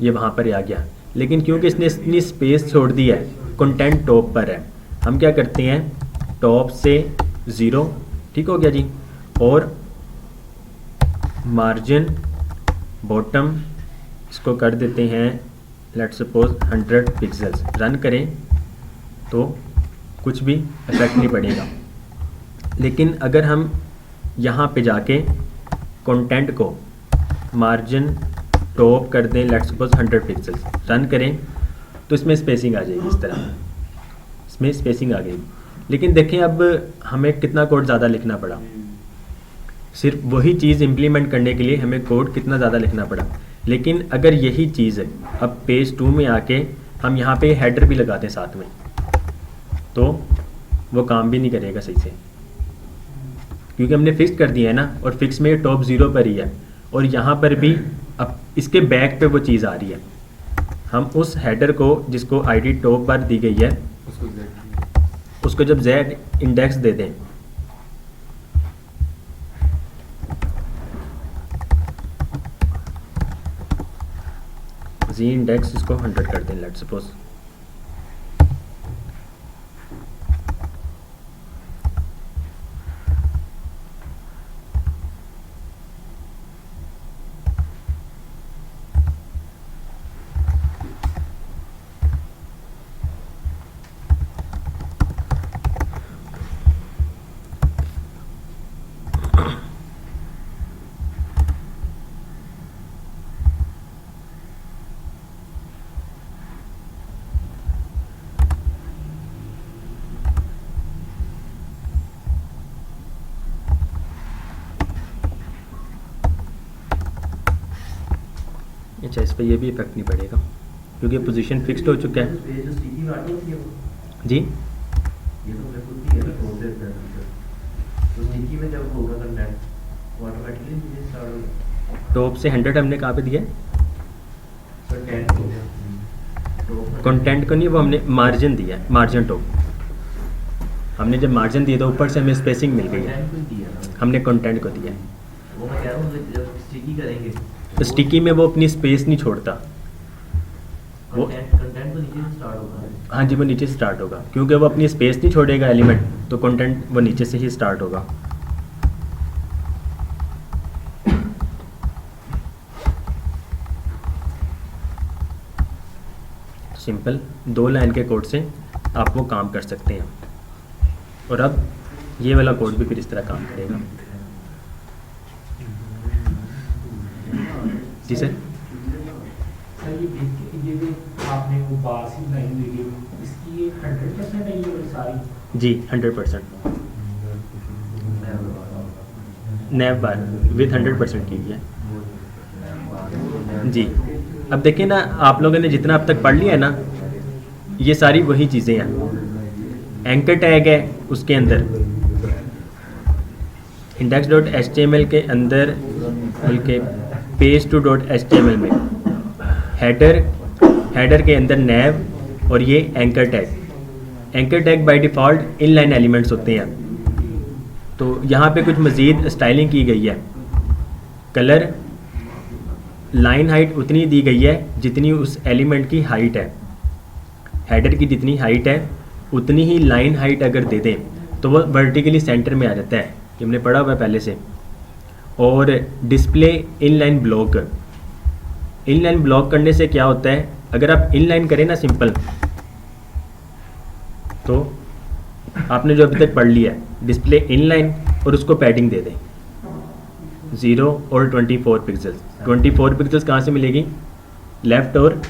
ये वहाँ पर आ गया। लेकिन क्योंकि इसने इतनी स्पेस छोड़ दी है, कंटेंट टॉप पर है, हम क्या करते हैं टॉप से 0, ठीक हो गया जी, और मार्जिन बॉटम इसको कर देते हैं लेट्स सपोज 100 पिक्सेल्स। रन करें तो कुछ भी इफेक्ट नहीं पड़ेगा। लेकिन अगर हम यहाँ पे जाके कंटेंट को मार्जिन टॉप कर दें लेट्स सपोज 100 पिक्सेल्स, रन करें तो इसमें स्पेसिंग आ जाएगी, इस तरह इसमें स्पेसिंग आ गई। लेकिन देखें अब हमें कितना कोड ज़्यादा लिखना पड़ा, सिर्फ वही चीज़ इम्प्लीमेंट करने के लिए हमें कोड कितना ज़्यादा लिखना पड़ा। लेकिन अगर यही चीज़ है अब पेज 2 में आके हम यहाँ पे हेडर भी लगाते हैं साथ में, तो वो काम भी नहीं करेगा सही से, क्योंकि हमने फिक्स कर दिया है ना, और फिक्स में टॉप 0 पर ही है, और यहाँ पर भी अब इसके बैक पे वो चीज़ आ रही है। हम उस हेडर को जिसको आईडी टॉप पर दी गई है उसको जब Z इंडेक्स दे दें, Z इंडेक्स इसको 100 कर दें लेट्स सपोज, अच्छा इस पर यह भी इफेक्ट नहीं पड़ेगा क्योंकि पोजीशन फिक्स्ड हो चुका है ये जो स्टिकी वाली होती है वो, जी। ये तो मेरे को भी है प्रोसेस है, तो स्टिकी में जब होगा कंटेंट वो ऑटोमेटिकली मुझे स्टार्ट होगा। टॉप से 100 हमने कहाँ पे दिया है? सर 10 को कंटेंट को नहीं, वो हमने मार्जिन दिया है, मार्जिन टॉप। हमने जब मार्जिन दिया तो ऊपर से हमें स्पेसिंग मिल गई है, कंटेंट को दिया ना, हमने कंटेंट को दिया है। वो मैं कह रहा हूँ जब स्टिकी करेंगे तो स्टिकी में वो अपनी स्पेस नहीं छोड़ता, वो कंटेंट तो नीचे से स्टार्ट होगा। हाँ जी, वो नीचे से स्टार्ट होगा क्योंकि वो अपनी स्पेस नहीं छोड़ेगा एलिमेंट, तो कंटेंट वो नीचे से ही स्टार्ट होगा। सिंपल 2 लाइन के कोड से आप वो काम कर सकते हैं। और अब ये वाला कोड भी फिर इस तरह काम करेगा। जी सर। सर ये जो आपने वो बार सी बनाई हुई है, इसकी ये 100% है ये सारी? जी 100%। नैव बार विथ 100% की है जी। अब देखिए ना, आप लोगों ने जितना अब तक पढ़ लिया है ना, ये सारी वही चीज़ें हैं। एंकर टैग है उसके अंदर, index.html के अंदर, बल्कि page2.html में हेडर के अंदर नैव और ये anchor tag. Anchor tag by default inline elements होते हैं। तो यहाँ पे कुछ मज़ीद स्टाइलिंग की गई है। कलर लाइन हाइट उतनी दी गई है जितनी उस एलिमेंट की हाइट है। हेडर की जितनी हाइट है उतनी ही लाइन हाइट अगर दे दें तो वो वर्टिकली सेंटर में आ जाता है, ये हमने पढ़ा हुआ है पहले से। और display inline block, inline block करने से क्या होता है, अगर आप इनलाइन करें ना सिंपल, तो आपने जो अभी तक पढ़ लिया है डिस्प्ले इनलाइन और उसको पैडिंग दे दें 0 और 24 पिक्सल्स। 24 पिक्सल्स कहाँ से मिलेगी? लेफ़्ट और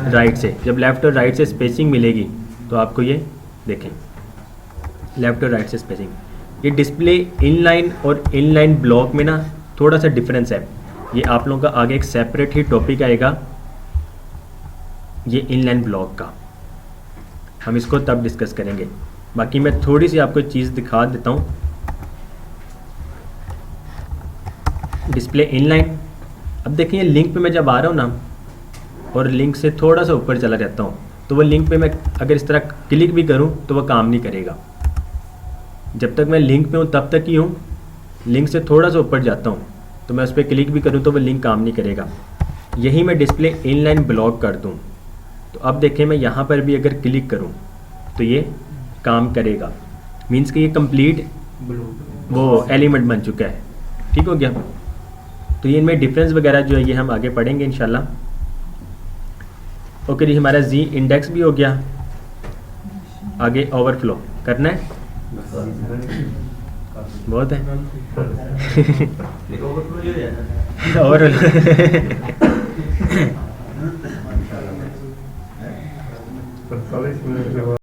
राइट से। जब लेफ़्ट और राइट से स्पेसिंग मिलेगी तो आपको ये देखें, लेफ़्ट और राइट से स्पेसिंग। ये डिस्प्ले इनलाइन और इनलाइन ब्लॉक में ना थोड़ा सा डिफरेंस है। ये आप लोगों का आगे एक सेपरेट ही टॉपिक आएगा, ये इनलाइन ब्लॉक का, हम इसको तब डिस्कस करेंगे। बाकी मैं थोड़ी सी आपको चीज़ दिखा देता हूँ। डिस्प्ले इनलाइन, अब देखिए लिंक पे मैं जब आ रहा हूँ ना और लिंक से थोड़ा सा ऊपर चला जाता हूँ, तो वो लिंक पे मैं अगर इस तरह क्लिक भी करूँ तो वो काम नहीं करेगा। जब तक मैं लिंक पे हूँ तब तक ही हूँ, लिंक से थोड़ा सा ऊपर जाता हूँ तो मैं उस पर क्लिक भी करूँ तो वो लिंक काम नहीं करेगा। यही मैं डिस्प्ले इनलाइन ब्लॉक कर दूँ तो अब देखें मैं यहाँ पर भी अगर क्लिक करूँ तो ये काम करेगा। मीन्स कि ये कंप्लीट वो एलिमेंट बन चुका है। ठीक हो गया। तो ये इनमें डिफरेंस वगैरह जो है ये हम आगे पढ़ेंगे इंशाल्लाह। ओके जी, हमारा जी इंडेक्स भी हो गया। आगे ओवरफ्लो करना है, बहुत है एक ओवरफ्लो ही हो जाता है। और पर 40 मिनट के बाद